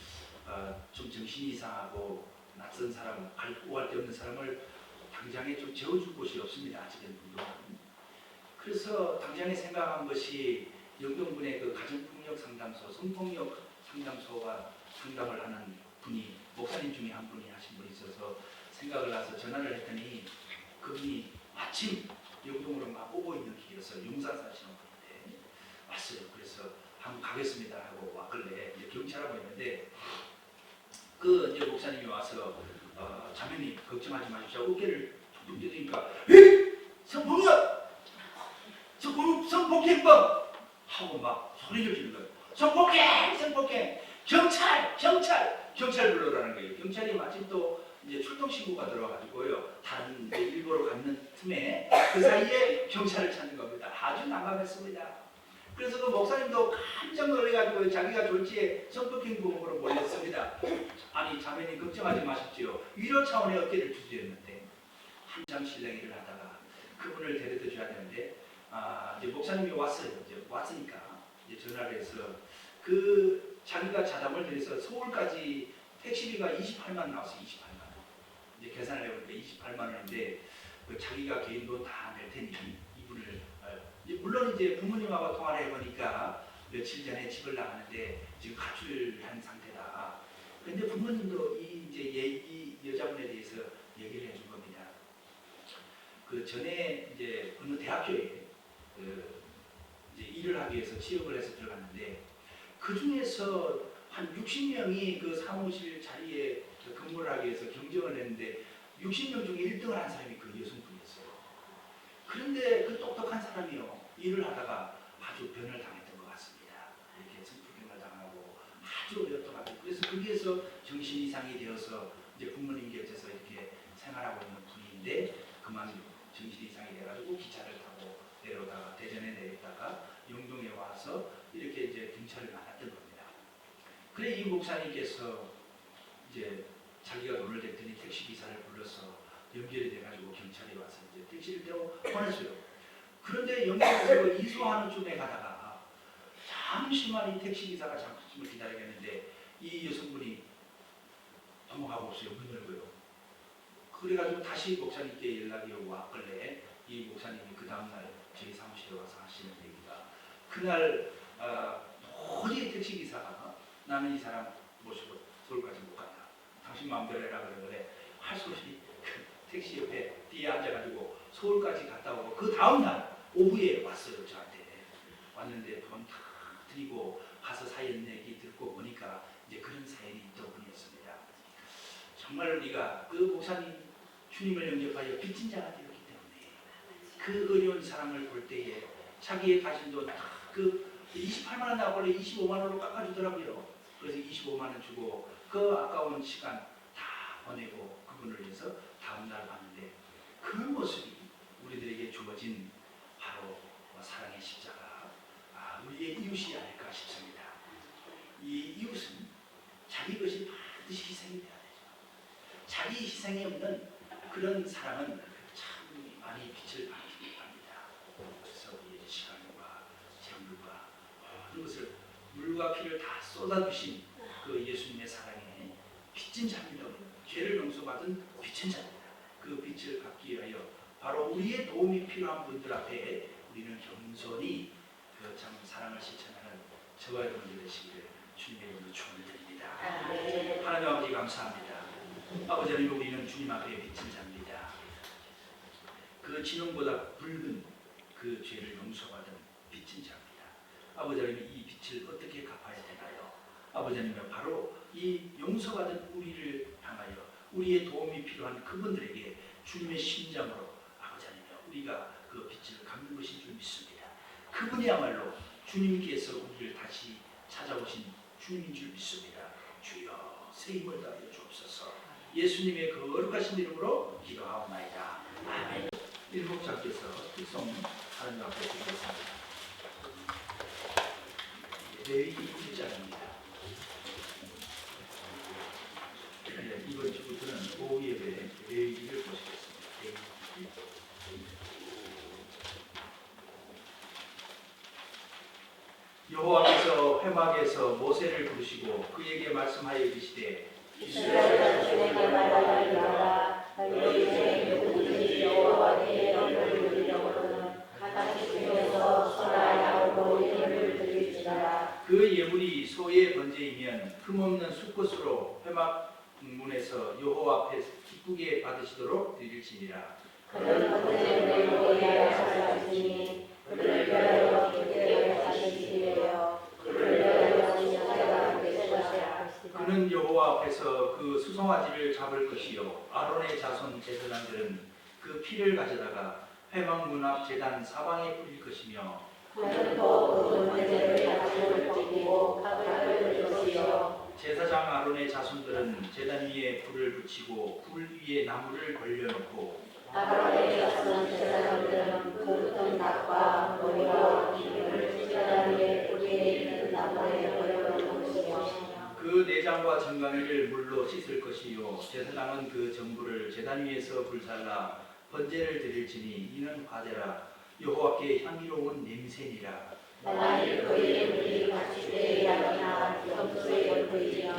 [SPEAKER 1] 좀 정신이 이상하고 낯선 사람, 갈구할 데 없는 사람을 당장에 좀 재워줄 곳이 없습니다. 아직은 영동은. 그래서 당장에 생각한 것이 영동군의 그 가정폭력 상담소, 성폭력 상담소가 상담을 하는 분이 목사님 중에 한 분이 하신 분이 있어서 생각을 나서 전화를 했더니 그분이 마침 영동으로 막 오고 있는 길이어서 용산 사시는 분인데 왔어요. 그래서 한번 가겠습니다 하고 왔길래 이제 경찰하고 있는데 그 이제 목사님이 와서 자매님 걱정하지 마십시오. 어깨를 툭툭 뜯으니까 성폭력! 성폭행범! 하고 막 소리를 지르는 거예요. 성폭행! 경찰 불러라는 거예요. 경찰이 마침 또 이제 출동 신고가 들어와가지고요. 다른 일보로 갔는 틈에 그 사이에 경찰을 찾는 겁니다. 아주 난감했습니다. 그래서 그 목사님도 깜짝 놀래가지고 자기가 졸지에 성폭행범으로 몰렸습니다. 아니 자매님 걱정하지 마십시오. 위로 차원의 어깨를 두드렸는데 한참 실랭이를 하다가 그분을 데려다 줘야 되는데 이제 목사님이 왔어요. 이제 왔으니까 이제 전화를 해서 그 자기가 자담을 들여서 서울까지 택시비가 28만 나왔어요. 28만 원. 이제 계산을 해보니까 28만 원인데 그 자기가 개인 돈 다 낼 테니 이분을 물론 이제 부모님하고 통화를 해보니까 며칠 전에 집을 나가는데 지금 가출한 상태다. 그런데 부모님도 이 여자분에 대해서 얘기를 해준 겁니다. 그 전에 이제 어느 대학교에 이제 일을 하기 위해서 취업을 해서 들어갔는데 그 중에서 한 60명이 그 사무실 자리에 근무를 하기 위해서 경쟁을 했는데 60명 중에 1등을 한 사람이 그 여성분이었어요. 그런데 그 똑똑한 사람이요. 일을 하다가 아주 변을 당했던 것 같습니다. 이렇게 성폭행을 당하고 아주 어렵더라고요. 그래서 거기에서 정신 이상이 되어서 이제 부모님 곁에서 이렇게 생활하고 있는 분인데 그만 정신 이상이 돼가지고 기차를 타고 내려오다가 대전에 내렸다가 영동에 와서 이렇게 이제 경찰을 만났던 겁니다. 그래 이 목사님께서 이제 자기가 돈을 댔더니 택시 기사를 불러서 연결이 돼가지고 경찰이 와서 이제 택시를 태워 보냈어요. 그런데 영동에서 이수하는 쯤에 가다가 잠시만 이 택시 기사가 잠시만 기다리겠는데 이 여성분이 넘어가고 없어요. 문 열고요. 그래가지고 다시 목사님께 연락이 오고 왔길래 이 목사님이 그 다음날 저희 사무실에 와서 하시는 얘기가 그날 도저히 택시 기사가 나는 이 사람 모시고 서울까지 못 간다. 당신 마음대로 해라 그러길래 할 수 없이 그 택시 옆에 뒤에 앉아가지고 서울까지 갔다 오고 그 다음날 오후에 왔어요. 저한테 왔는데 돈 다 드리고 가서 사연 얘기 듣고 보니까 이제 그런 사연이 있던 분이었습니다. 정말 우리가 그 목사님 주님을 영접하여 빚진 자가 되었기 때문에 그 어려운 사람을 볼 때에 자기의 가진 돈 다 그 28만 원 나고 원래 25만 원으로 깎아주더라고요. 그래서 25만 원 주고 그 아까운 시간 다 보내고 그분을 위해서 다음날 왔는데 그 모습이 우리들에게 주어진 바로 사랑의 십자가, 우리의 이웃이 아닐까 싶습니다. 이 이웃은 자기 것이 반드시 희생이 돼야 되죠. 자기 희생이 없는 그런 사람은 참 많이 빛을 발하기도 합니다. 그래서 우리의 시간과 재물과 모든 것을 물과 피를 다 쏟아주신 그 예수님의 사랑에 빚진 자입니다. 죄를 용서받은 빚진 자입니다. 그 빛을 받기 위하여 바로 우리의 도움이 필요한 분들 앞에 우리는 겸손히 그 참 사랑을 실천하는 저와 여러분들 되시기를 주님의 이름으로 축원을 드립니다. 하나님 아버지 감사합니다. 아버지 하나님 우리는 주님 앞에 빚진 자입니다. 그 진홍보다 붉은 그 죄를 용서받은 빚진 자입니다. 아버지 하나님 이 빚을 어떻게 갚아야 되나요? 아버지 하나님 바로 이 용서받은 우리를 향하여 우리의 도움이 필요한 그분들에게 주님의 심장으로 아버지 하나님 우리가 그 빚을 갚는 것인 줄 믿습니다. 그분이야말로 주님께서 우리를 다시 찾아오신 주님인 줄 믿습니다. 주여 새 힘을 다하여 주옵소서. 예수님의 그 거룩하신 이름으로 기도하옵나이다. 아멘. 일목장께서 특송 하나님 앞에 드리겠습니다. 레위기 1장입니다. 이번 주부터는 오후 예배 레위기를 보시겠습니다. 여호와께서 회막에서 모세를 부르시고 그에게 말씀하여 이르시되
[SPEAKER 2] 이스라엘 자손에게 말하리라. 너희 중에 누구든지 여호와께 영을 드리려거든 같이 중에서 소나 양으로 예물을 드릴지라.
[SPEAKER 1] 그 예물이 소의 번제이면 흠없는 수컷으로 회막 문에서 여호와 앞에 기쁘게 받으시도록 드릴지니라.
[SPEAKER 2] 그는 번제를 여호와께 하시니 그를 위하여 기쁘게 하시리요. 그를 위하여 신사가 되시리라.
[SPEAKER 1] 그는 여호와 앞에서 그 수송아지를 잡을 것이요 아론의 자손 제사장들은 그 피를 가져다가 회막 문 앞 제단 사방에 뿌릴 것이며
[SPEAKER 2] 그는 또 그 번제를 가지고 찢고 각을 들 것이요.
[SPEAKER 1] 제사장 아론의 자손들은 제단 위에 불을 붙이고 불 위에 나무를 걸려놓고
[SPEAKER 2] 아론의 자손 제사장들은 그 묻은 닭과 머리와 기름을 제단 위에 불 위에 있는 나무에 걸어놓을 것이요.
[SPEAKER 1] 그 내장과 정강이를 물로 씻을 것이요 제사장은 그 전부를 제단 위에서 불살라 번제를 드릴지니 이는 화제라 여호와께 향기로운 냄새니라.
[SPEAKER 2] 만일 그의 물이 같이 때리나 점수에 걸리면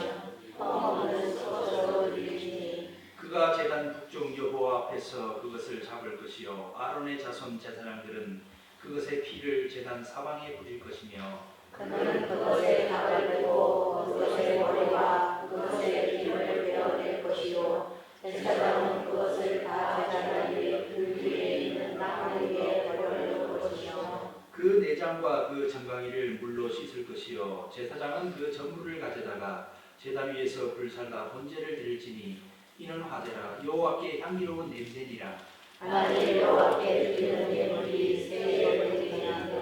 [SPEAKER 2] 흠없는 수컷으로 드리니
[SPEAKER 1] 그가 제단 북쪽 여호와 앞에서 그것을 잡을 것이요 아론의 자손 제사장들은 그것의 피를 제단 사방에 뿌릴 것이며
[SPEAKER 2] 그는 그것의 닭을 빼고 그것의 머리와 그것의 기름을 베어낼 것이요 제사장은 그것을 다 제단 위에 불 위에 있는 나무 위에 걸어놓을 것이요
[SPEAKER 1] 그 내장과 그 정강이를 물로 씻을 것이요 제사장은 그 전부를 가져다가 제단 위에서 불살라 번제를 드릴지니 이는 화제라 여호와께 향기로운 냄새니라.
[SPEAKER 2] 만일 여호와께 드리는 예물이 새 예물이면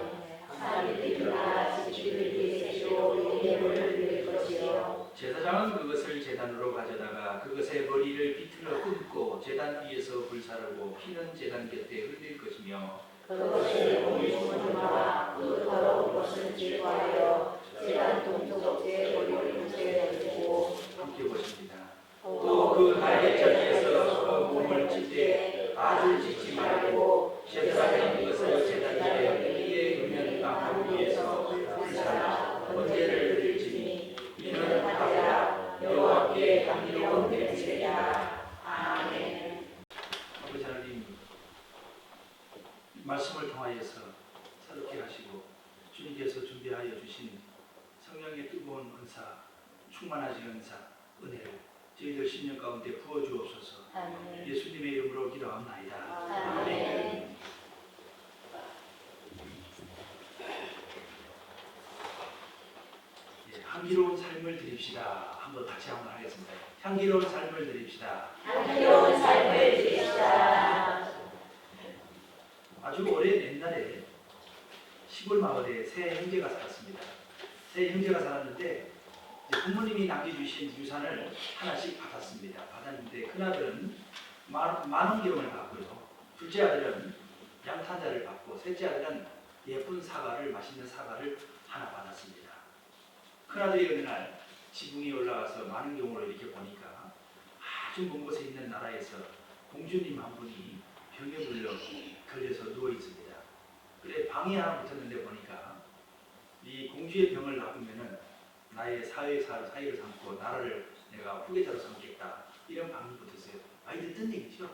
[SPEAKER 2] 사람들이나 집주들이 새로 예물을 드릴 것이요
[SPEAKER 1] 제사장은 그것을 제단으로 가져다가 그것의 머리를 비틀어 끊고 제단 위에서 불사르고 피는 제단 곁에 흘릴 것이며
[SPEAKER 2] 그것이 공중문화와 그 더러운 것을 제거하여 제단 동쪽에 머리를 붙여야
[SPEAKER 1] 함께 보십니다. 또 그 날개짝에서 몸을 칠 때 아주 찢지 말고 제사장이 그것을 제단 위에 의면 나무 위에서 불사라 번제를 드릴지니 이는 화제라 여호와께 향기로운 냄새이다. 아멘. 아버지 하나님 말씀을 통하여서 새롭게 하시고 주님께서 준비하여 주신 성령의 뜨거운 은사 충만하신 은사 은혜를 저희들 신령 가운데 부어주옵소서.
[SPEAKER 2] 아멘.
[SPEAKER 1] 예수님의 이름으로 기도합나이다.
[SPEAKER 2] 아멘.
[SPEAKER 1] 예, 향기로운 삶을 드립시다. 한번 같이 한번 하겠습니다. 향기로운 삶을 드립시다.
[SPEAKER 2] 향기로운 삶을 드립시다.
[SPEAKER 1] 아주 오랜 옛날에 시골 마을에 세 형제가 살았습니다. 세 형제가 살았는데 이제 부모님이 남겨주신 유산을 하나씩 받았는데 큰아들은 만원경을 받고요. 둘째 아들은 양탄자를 받고 셋째 아들은 예쁜 사과를 맛있는 사과를 하나 받았습니다. 큰아들이 어느 날 지붕에 올라가서 만원경으로 이렇게 보니까 아주 먼 곳에 있는 나라에서 공주님 한 분이 병에 걸려서 누워 있습니다. 그래 방이 하나 붙었는데 보니까 이 공주의 병을 놔두면은 나의 사위를 삼고 나라를 내가 후계자로 삼겠다 이런 방이 붙었어요. 많이 듣던 얘기죠.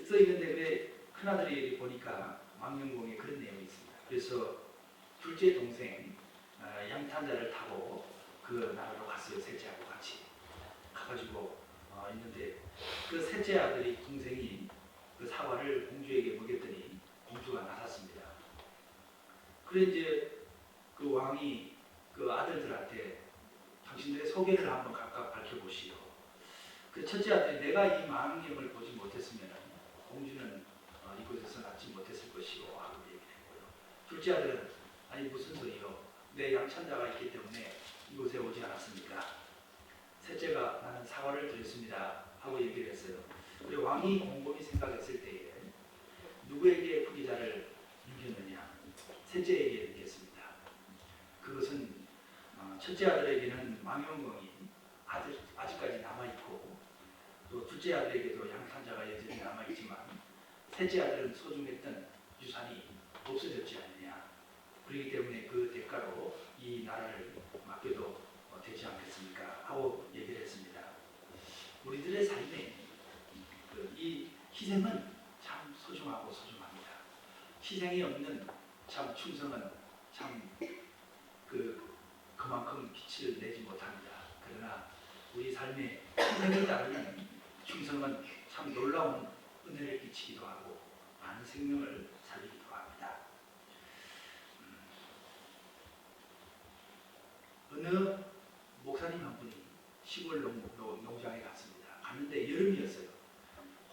[SPEAKER 1] 써 있는데 그래 큰아들이 보니까 망령공에 그런 내용이 있습니다. 그래서 둘째 동생 양탄자를 타고 그 나라로 갔어요. 셋째하고 같이 가가지고 있는데 그 셋째 아들이 동생이 그 사과를 공주에게 먹였더니 공주가 나섰습니다. 그래 이제 그 왕이 그 아들들한테 당신들의 소개를 한번 각각 밝혀보시오. 그 첫째 아들이 내가 이 망령을 보지 못했으면 공주는 이곳에서 낳지 못했을 것이오 하고 얘기했고요. 둘째 아들은 아니 무슨 소리요? 내 양찬자가 있기 때문에 이곳에 오지 않았습니까? 셋째가 나는 사과를 드렸습니다 하고 얘기를 했어요. 그리고 왕이 곰곰이 생각했을 때에 누구에게 후계자를 넘겼느냐? 셋째에게 넘겼습니다. 그것은 첫째 아들에게는 망령공이 아직까지 남아있고 또 둘째 아들에게도 양탄자가 여전히 남아있지만 셋째 아들은 소중했던 유산이 없어졌지 않느냐. 그렇기 때문에 그 대가로 이 나라를 맡겨도 되지 않겠습니까? 하고 얘기를 했습니다. 우리들의 삶에 이 희생은 참 소중하고 소중합니다. 희생이 없는 참 충성은 참 그만큼 빛을 내지 못합니다. 그러나 우리 삶에 희생을 따르는 충성은 참 놀라운 은혜를 끼치기도 하고 많은 생명을 살리기도 합니다. 어느 목사님 한 분이 시골 농장에 갔습니다. 갔는데 여름이었어요.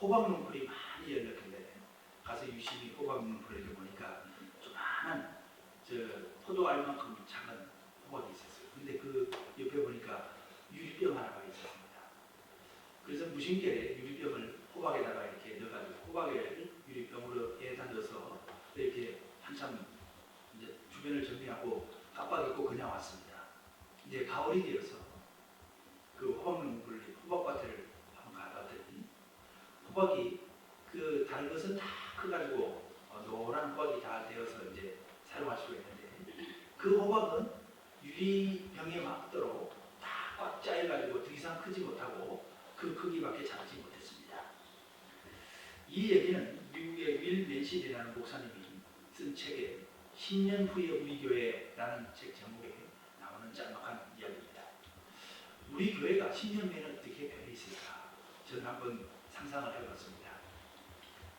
[SPEAKER 1] 호박 넝쿨이 많이 열렸길래 가서 유심히 호박 넝쿨을 보니까 조그마한 포도알만큼 작은 호박이 있었어요. 근데 그 옆에 보니까 유리병 하나가 있었습니다. 그래서 무심결에 유리병을 호박에다가 이렇게 넣어가지고 호박을 유리병으로 에다 넣어서 이렇게 한참 이제 주변을 정리하고 깜빡 잊고 그냥 왔습니다. 이제 가을이 되어서 그 호박밭을 한번 가봤더니 호박이 그 다른 것은 다 커가지고 노란 호박이 다 되어서 이제 사용할 수가 있는데 그 호박은 유리병에 맞도록 다 꽉 짜여가지고 더 이상 크지 못하고 그 크기밖에 자라지 못했습니다. 이 얘기는 미국의 윌 맨실이라는 목사님이 쓴 책에 10년 후의 우리 교회라는 책 제목에 나오는 짤막한 이야기입니다. 우리 교회가 10년 후에는 어떻게 변해 있을까? 저는 한번 상상을 해봤습니다.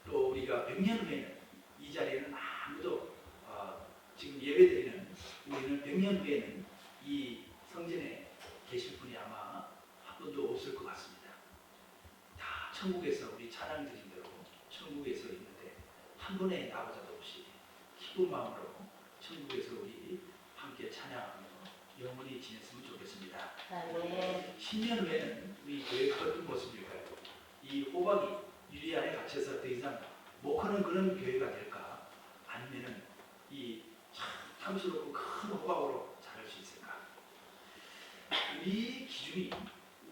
[SPEAKER 1] 또 우리가 100년 후에는 이 자리에는 아무도 지금 예배드리는 우리는 100년 후에는 이 성전에 계실 분이 아마 한 분도 없을 것 같습니다. 다 천국에서 우리 찬양 드린 대로 천국에서 있는데 한 분의 나오자도 없이 기쁜 마음으로 천국에서 우리 함께 찬양하며 영원히 지냈으면 좋겠습니다.
[SPEAKER 2] 아멘.
[SPEAKER 1] 10년 후에는 우리 교회가 어떤 모습일까요? 이 호박이 유리 안에 갇혀서 더 이상 못 크는 그런 교회가 될까? 아니면은 이 탐스럽고 큰 호박으로 자랄 수 있을까? 우리 기준이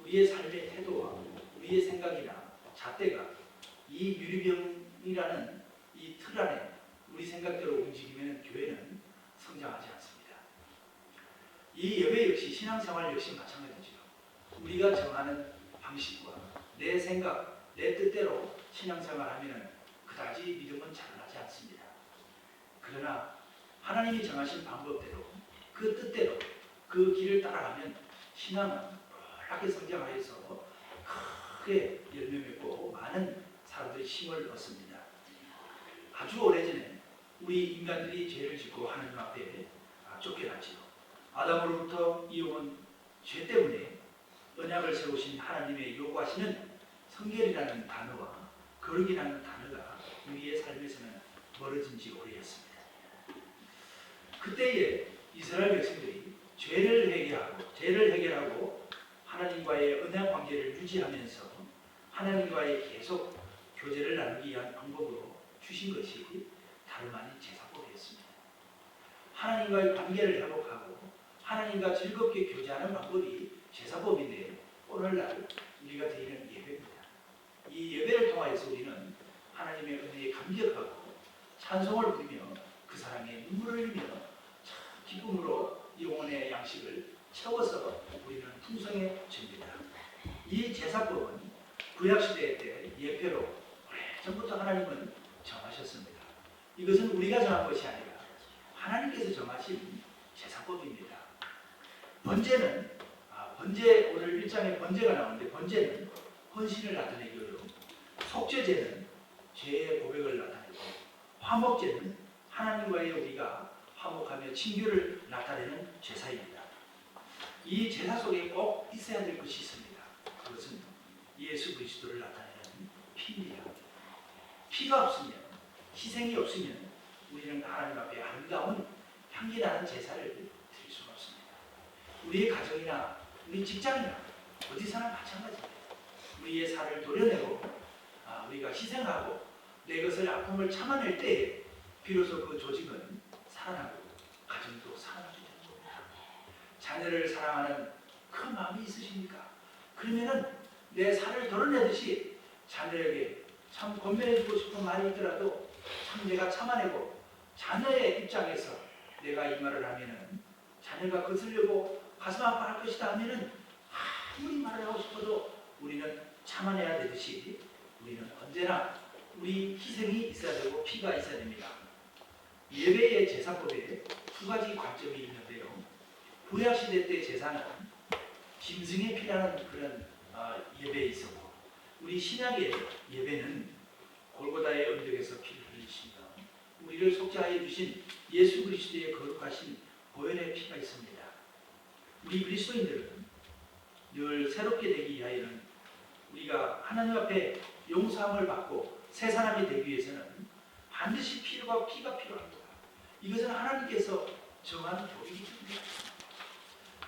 [SPEAKER 1] 우리의 삶의 태도와 우리의 생각이나 잣대가 이 유리병이라는 이 틀 안에 우리 생각대로 움직이면 교회는 성장하지 않습니다. 이 예배 역시 신앙생활 역시 마찬가지죠. 우리가 정하는 방식과 내 생각, 내 뜻대로 신앙생활하면 그다지 믿음은 자라나지 않습니다. 그러나 하나님이 정하신 방법대로 그 뜻대로 그 길을 따라가면 신앙은 놀랍게 성장하여서 크게 열매 맺고 많은 사람들이 힘을 얻습니다. 아주 오래전에 우리 인간들이 죄를 짓고 하나님 앞에 쫓겨났지요. 아담으로부터 이어온 죄 때문에 언약을 세우신 하나님의 요구하시는 성결이라는 단어와 거룩이라는 단어가 우리의 삶에서는 멀어진 지 오래였습니다. 그때에 이스라엘 백성들이 죄를 해결하고 하나님과의 언약 관계를 유지하면서 하나님과의 계속 교제를 나누기 위한 방법으로 주신 것이 다름 아닌 제사법이었습니다. 하나님과의 관계를 회복하고 하나님과 즐겁게 교제하는 방법이 제사법인데 오늘날 우리가 드리는 예배입니다. 이 예배를 통하여서 우리는 하나님의 은혜에 감격하고 찬송을 부리며 그 사랑에 눈물을 흘리며 참 기쁨으로 영혼의 양식을 채워서 우리는 풍성해집니다. 이 제사법은 구약시대 때 예표로 오래전부터 하나님은 정하셨습니다. 이것은 우리가 정한 것이 아니라 하나님께서 정하신 제사법입니다. 번제는 오늘 1장에 번제가 나오는데 번제는 헌신을 나타내고요. 속죄제는 죄의 고백을 나타내고 화목제는 하나님과의 우리가 화목하며 친교를 나타내는 제사입니다. 이 제사 속에 꼭 있어야 될 것이 있습니다. 그것은 예수 그리스도를 나타내는 피입니다. 피가 없으면, 희생이 없으면 우리는 하나님 앞에 아름다운 향기나는 제사를 드릴 수가 없습니다. 우리의 가정이나 우리 직장이나 어디서나 마찬가지입니다. 우리의 살을 도려내고 우리가 희생하고 내 것을 아픔을 참아낼 때에 비로소 그 조직은 살아나고 가정도 살아나게 되는 겁니다. 자녀를 사랑하는 그 마음이 있으십니까? 그러면은 내 살을 도려내듯이 자녀에게 참 권면해주고 싶은 말이 있더라도 참 내가 참아내고 자녀의 입장에서 내가 이 말을 하면은 자녀가 거슬려고 가슴 아파할 것이다 하면은 아무리 말을 하고 싶어도 우리는 참아내야 되듯이 우리는 언제나 우리 희생이 있어야 되고 피가 있어야 됩니다. 예배의 제사법에 두 가지 관점이 있는데요. 구약시대 때 제사는 짐승의 피라는 그런 예배에 있었고 우리 신약의 예배는 골고다의 언덕에서 피를 흘리신다. 우리를 속죄하여 주신 예수 그리스도의 거룩하신 보혈의 피가 있습니다. 우리 그리스도인들은 늘 새롭게 되기 위하여는 우리가 하나님 앞에 용서함을 받고 새 사람이 되기 위해서는 반드시 피가 필요합니다. 이것은 하나님께서 정한 교리이기 때문에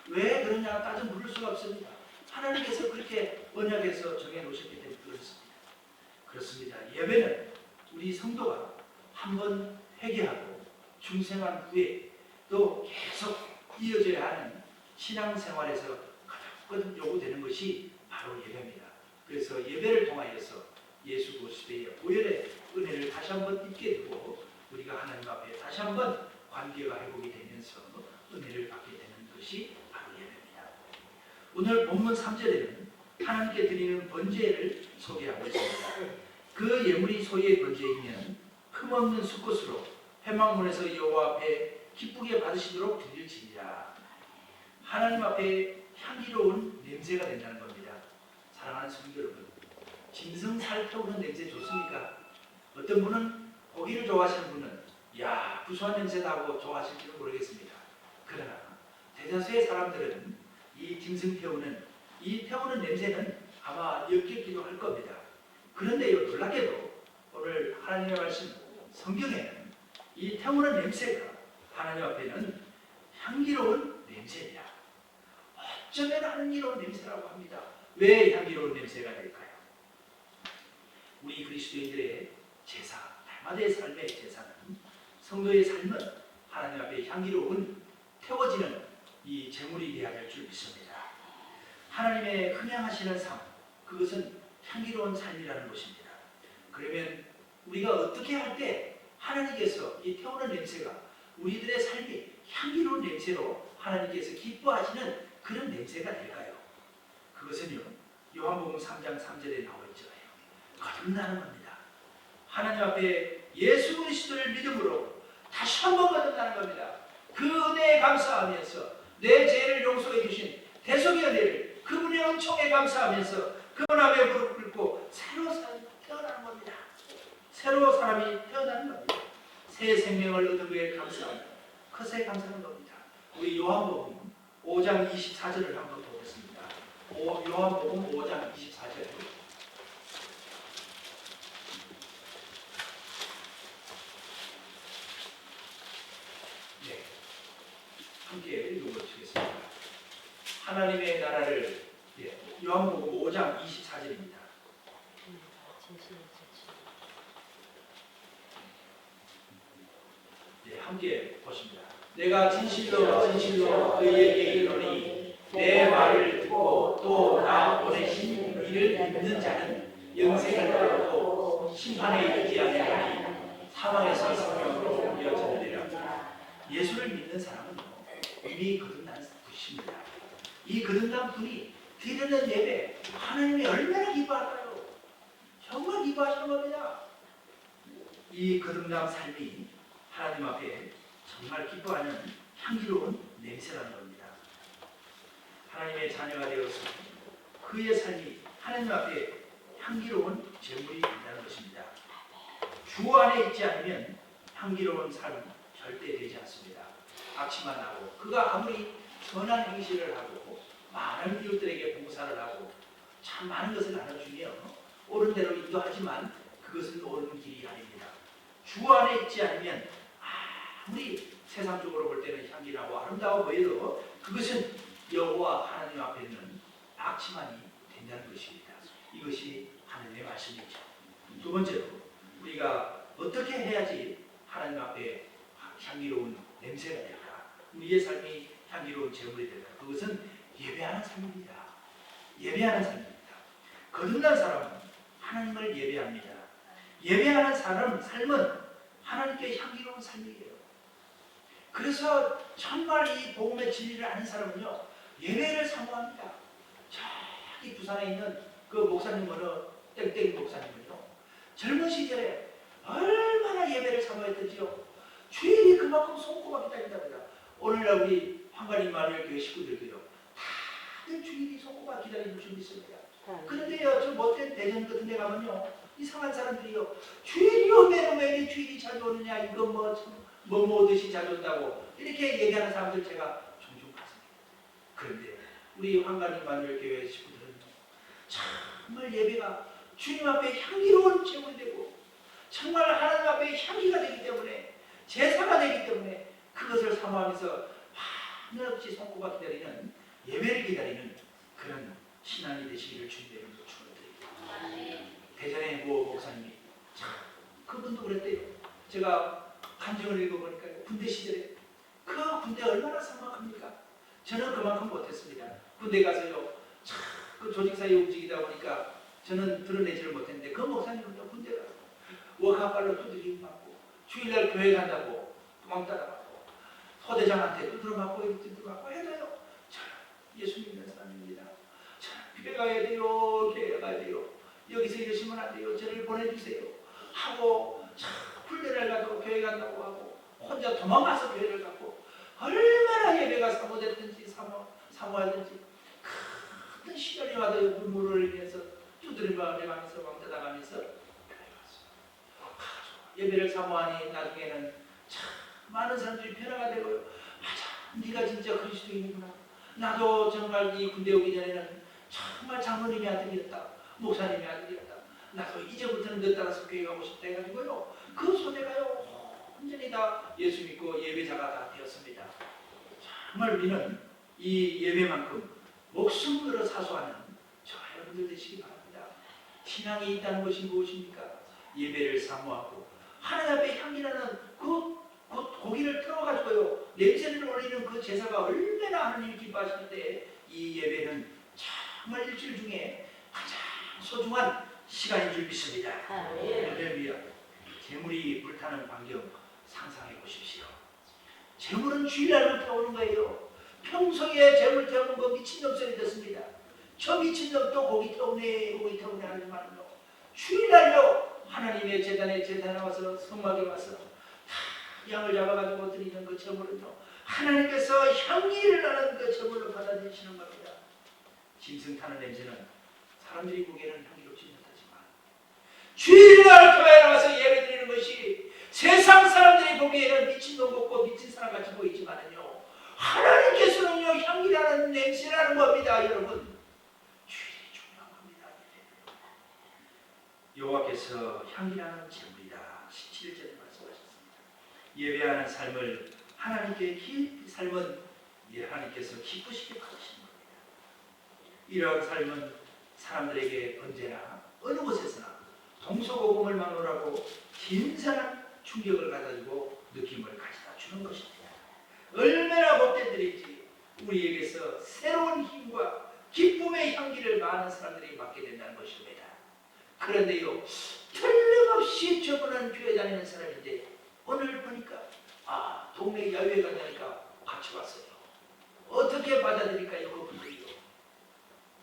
[SPEAKER 1] 왜 그러냐 따져 물을 수가 없습니다. 하나님께서 그렇게 언약에서 정해놓으셨기 때문에 그렇습니다. 예배는 우리 성도가 한번 회개하고 중생한 후에 또 계속 이어져야 하는 신앙생활에서 가장 요구되는 것이 바로 예배입니다. 그래서 예배를 통하여서 예수 그리스도의 보혈의 은혜를 다시 한번 입게 되고 우리가 하나님 앞에 다시 한번 관계가 회복이 되면서 은혜를 받게 되는 것이 바로 예배입니다. 오늘 본문 3절에는 하나님께 드리는 번제를 소개하고 있습니다. 그 예물이 소의 번제이면 흠없는 수꽃으로 회막문에서 여호와 앞에 기쁘게 받으시도록 드릴지니라. 하나님 앞에 향기로운 냄새가 된다는 겁니다. 사랑하는 성도 여러분, 짐승 살 태우는 냄새 좋습니까? 어떤 분은 고기를 좋아하시는 분은 야 구수한 냄새다 하고 좋아하실지는 모르겠습니다. 그러나 대다수의 사람들은 이 짐승 태우는 냄새는 아마 역겹기도 할 겁니다. 그런데요, 놀랍게도 오늘 하나님의 말씀 성경에는 이 태우는 냄새가 하나님 앞에는 향기로운 냄새이다. 어쩌면 향기로운 냄새라고 합니다. 왜 향기로운 냄새가 될까요? 우리 그리스도인들의 제사, 날마다의 삶의 제사는 성도의 삶은 하나님 앞에 향기로운 태워지는 이 제물이 되어야 될 줄 믿습니다. 하나님의 흥향하시는 삶, 그것은 향기로운 삶이라는 것입니다. 그러면 우리가 어떻게 할 때 하나님께서 이 태우는 냄새가 우리들의 삶이 향기로운 냄새로 하나님께서 기뻐하시는 그런 냄새가 될까요? 그것은요, 요한복음 3장 3절에 나와 있잖아요. 거듭나는 겁니다. 하나님 앞에 예수 그리스도를 믿음으로 다시 한번 거듭나는 겁니다. 그 은혜에 감사하면서 내 죄를 용서해 주신 대속의 은혜를 그분의 불명청에 감사하면서 그 나무에 무릎 꿇고 새로 태어나는 겁니다. 새로 사람이 태어나는 겁니다. 새 생명을 얻은 것에 감사합니다. 그것에 감사하는 겁니다. 우리 요한복음 5장 24절을 한번 보겠습니다. 요한복음 5장 24절. 네, 함께 읽어보시겠습니다. 하나님의 나라를, 요한복음 5장 24절입니다. 네, 함께 보십니다. 내가 진실로 진실로 그에게 이르노니 내 말을 듣고 또 나 보내신 이를 믿는 자는 영생을 얻고 심판에 이르지 아니하니 사망에서 생명으로 이어지느니라. 예수를 믿는 사람은 이미 거듭난 분입니다. 이 거듭난 분이 드리는 예배 하나님이 얼마나 기뻐할까요? 정말 기뻐하시는 겁니다. 이 거듭난 삶이 하나님 앞에 정말 기뻐하는 향기로운 냄새라는 겁니다. 하나님의 자녀가 되어서 그의 삶이 하나님 앞에 향기로운 제물이 된다는 것입니다. 주 안에 있지 않으면 향기로운 삶은 절대 되지 않습니다. 악취만 나고 그가 아무리 선한 행실을 하고 많은 이웃들에게 봉사를 하고 참 많은 것을 나눠주며 옳은 대로 인도하지만 그것은 옳은 길이 아닙니다. 주 안에 있지 않으면 아무리 세상적으로 볼 때는 향기나고 아름다워 보여도 그것은 여호와 하나님 앞에는 악취만이 된다는 것입니다. 이것이 하나님의 말씀이죠. 두 번째로 우리가 어떻게 해야지 하나님 앞에 향기로운 냄새가 될까? 우리의 삶이 향기로운 제물이 될까? 그것은 예배하는 삶입니다. 예배하는 삶입니다. 거듭난 사람은 하나님을 예배합니다. 예배하는 삶은 하나님께 향기로운 삶이에요. 그래서 정말 이 복음의 진리를 아는 사람은요, 예배를 사모합니다. 저기 부산에 있는 그 목사님 땡땡 목사님은요, 젊은 시절에 얼마나 예배를 사모했던지요. 주일이 그만큼 손꼽아 기다린답니다. 오늘날 우리 황가리마을 교회 식구들도요, 다들 주일이 손꼽아 기다리는 줄 믿습니다. 그런데요, 저 못된 대전 같은 데 가면요, 이상한 사람들이요, 주일이 오면 왜 주일이 자주 오느냐, 이거 뭐 오듯이 자주 온다고 이렇게 얘기하는 사람들 제가 종종 봤습니다. 그런데 우리 황가리마을 교회 식구들은 정말 예배가 주님 앞에 향기로운 제물이 되고 정말 하나님 앞에 향기가 되기 때문에 제사가 되기 때문에 그것을 사모하면서 한없이 손꼽아 기다리는 예배를 기다리는 그런 신앙이 되시기를 주님의 이름으로 축원드립니다. 대전의 모 목사님이 참 그분도 그랬대요. 제가 간증을 읽어보니까요, 군대 시절에 그 군대 얼마나 삭막합니까? 저는 그만큼 못했습니다. 군대 가서요, 참 그 조직사회 움직이다 보니까 저는 드러내지를 못했는데 그 목사님은요, 군대 가서 워카발로 두드림 맞고 주일날 교회 간다고 도망 따라가고 소대장한테 두드려 맞고 이렇게 두드려 맞고 해도요, 참 예수 믿는 사람입니다. 참 교회 가야 돼요, 교회 가야 돼요. 여기서 이러시면 안 돼요. 저를 보내주세요 하고 참 훈련을 가도 교회 간다고 하고 혼자 도망가서 교회를 가고 얼마나 예배가 사모됐든지 사모하든지 큰 시련이 와도 눈물을 흘리면서 두드림을 내가면서 왕따당하면서 교회 왔어요. 예배를 사모하니 나중에는 참 많은 사람들이 변화가 되고요. 맞아, 네가 진짜 그리스도인이구나. 나도 정말 이 군대 오기 전에는 정말 장로님의 아들이었다, 목사님의 아들이었다. 나도 이제부터는 너 따라서 교회 가고 싶다 해가지고요, 그 소대가요 완전히 다 예수 믿고 예배자가 다 되었습니다. 정말 우리는 이 예배만큼 목숨 걸어 사수하는 저 여러분들 되시기 바랍니다. 신앙이 있다는 것이 무엇입니까? 예배를 사모하고 하나님 앞에 향기나는 그 고기를 틀어가지고요, 냄새를 올리는 그 제사가 얼마나 하나님이 기뻐하실 때 이 예배는 정말 일주일 중에 가장 소중한 시간인 줄 믿습니다. 할렐루야. 재물이 불타는 광경 상상해 보십시오. 재물은 주일날로 태우는 거예요. 평소에 재물 태우는 거 미친놈 소리 듣습니다. 저 미친놈 또 고기 태우네 하는 말은요, 주일날요 하나님의 재단에 와서 성막에 와서 다 양을 잡아가지고 드리는 그 재물은요, 하나님께서 향기를 나는 그 재물로 받아들이시는 겁니다. 짐승 타는 냄새는 사람들이 보기에는 향기롭지 못하지만 주일날 교회에 나와서 예배드리는 것이 세상 사람들이 보기에는 미친놈 같고 미친 사람 같이 보이지만은요, 하나님께서는요 향기라는 냄새라는 겁니다. 여러분, 주일이 중요한 겁니다. 여호와께서 향기라는 제물이다 17절에 말씀하셨습니다. 예배하는 삶을 하나님께 깊이 삶은 하나님께서 기쁘시게 받으시는 겁니다. 이러한 삶은 사람들에게 언제나 어느 곳에서나 동서고금을 막론하고 신선한 충격을 가져주고 느낌을 가져다 주는 것입니다. 얼마나 복된 일인지 우리에게서 새로운 힘과 기쁨의 향기를 많은 사람들이 맡게 된다는 것입니다. 그런데요, 틀림없이 저분은 교회 다니는 사람인데 오늘 보니까 동네 야외에 간다니까 같이 왔어요. 어떻게 받아들일까요? 그분들이요.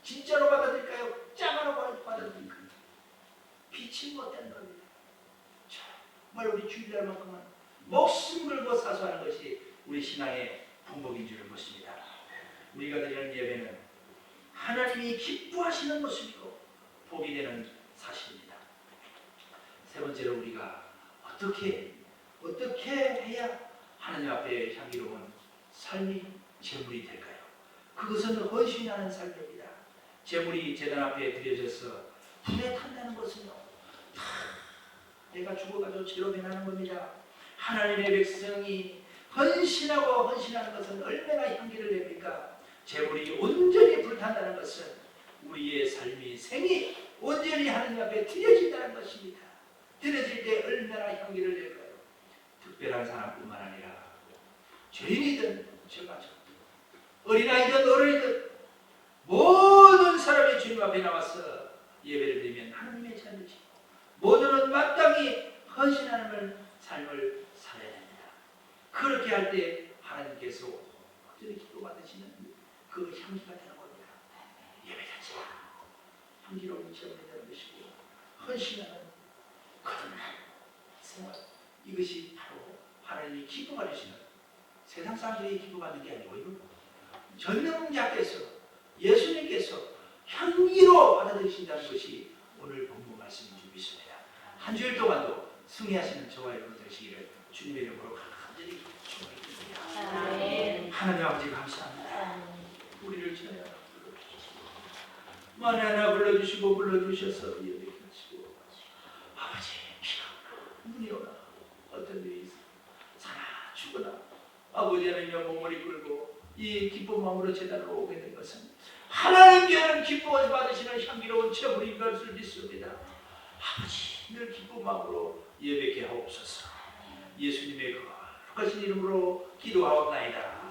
[SPEAKER 1] 진짜로 받아들일까요? 짱으로 받아들일까요? 빛이 못된 겁니다. 정말 우리 주일날만큼은 목숨 걸고 사수하는 것이 우리 신앙의 본보기인 줄을 믿습니다. 우리가 드리는 예배는 하나님이 기뻐하시는 모습이고 복이 되는 사실입니다. 세 번째로 우리가 어떻게 해야 하나님 앞에 향기로운 삶이 제물이 될까요? 그것은 헌신하는 삶입니다. 제물이 제단 앞에 드려져서 불에 탄다는 것은요, 다 내가 죽어가지고 죄로 변하는 겁니다. 하나님의 백성이 헌신하는 것은 얼마나 향기를 냅니까? 제물이 온전히 불탄다는 것은 우리의 삶이 생이 온전히 하나님 앞에 드려진다는 것입니다. 드려질 때 얼마나 향기를 낼까요? 특별한 사람뿐만 아니라 죄인이든 저마저 어린아이든 어른이든 모든 사람이 주님 앞에 나와서 예배를 드리면 하나님의 자녀지, 모두는 마땅히 헌신하는 삶을 살아야 됩니다. 그렇게 할 때 하나님께서 어떻게 기뻐받으시는 그 향기가 되는 겁니다. 예배 자체가 향기로운 제물이 되는 것이고 헌신하는 그런 생활, 이것이 바로 하나님이 기뻐받으시는, 세상 사람들이 기뻐받는 게 아니고 전능자께서 예수님께서 향기로 받아들이신다는 것이 오늘 본문 말씀인 줄 믿습니다. 한 주일 동안도 승리하시는 저와 여러분 되시기를 주님의 이름으로 간절히 축원드립니다. 하나님 아버지 감사합니다. 우리를 전혀 만에 하나 불러주셔서 예배하시고 아버지 눈이 오나 어떤 일이 사나 죽으나 아버지 하나님의 몸을 이끌고 이 기쁜 마음으로 제단으로 오게 된 것은 하나님께는 기뻐 받으시는 향기로운 제물인 것을 믿습니다. 아버지 늘 기쁜 마음으로 예배케 하옵소서. 예수님의 거룩하신 이름으로 기도하옵나이다.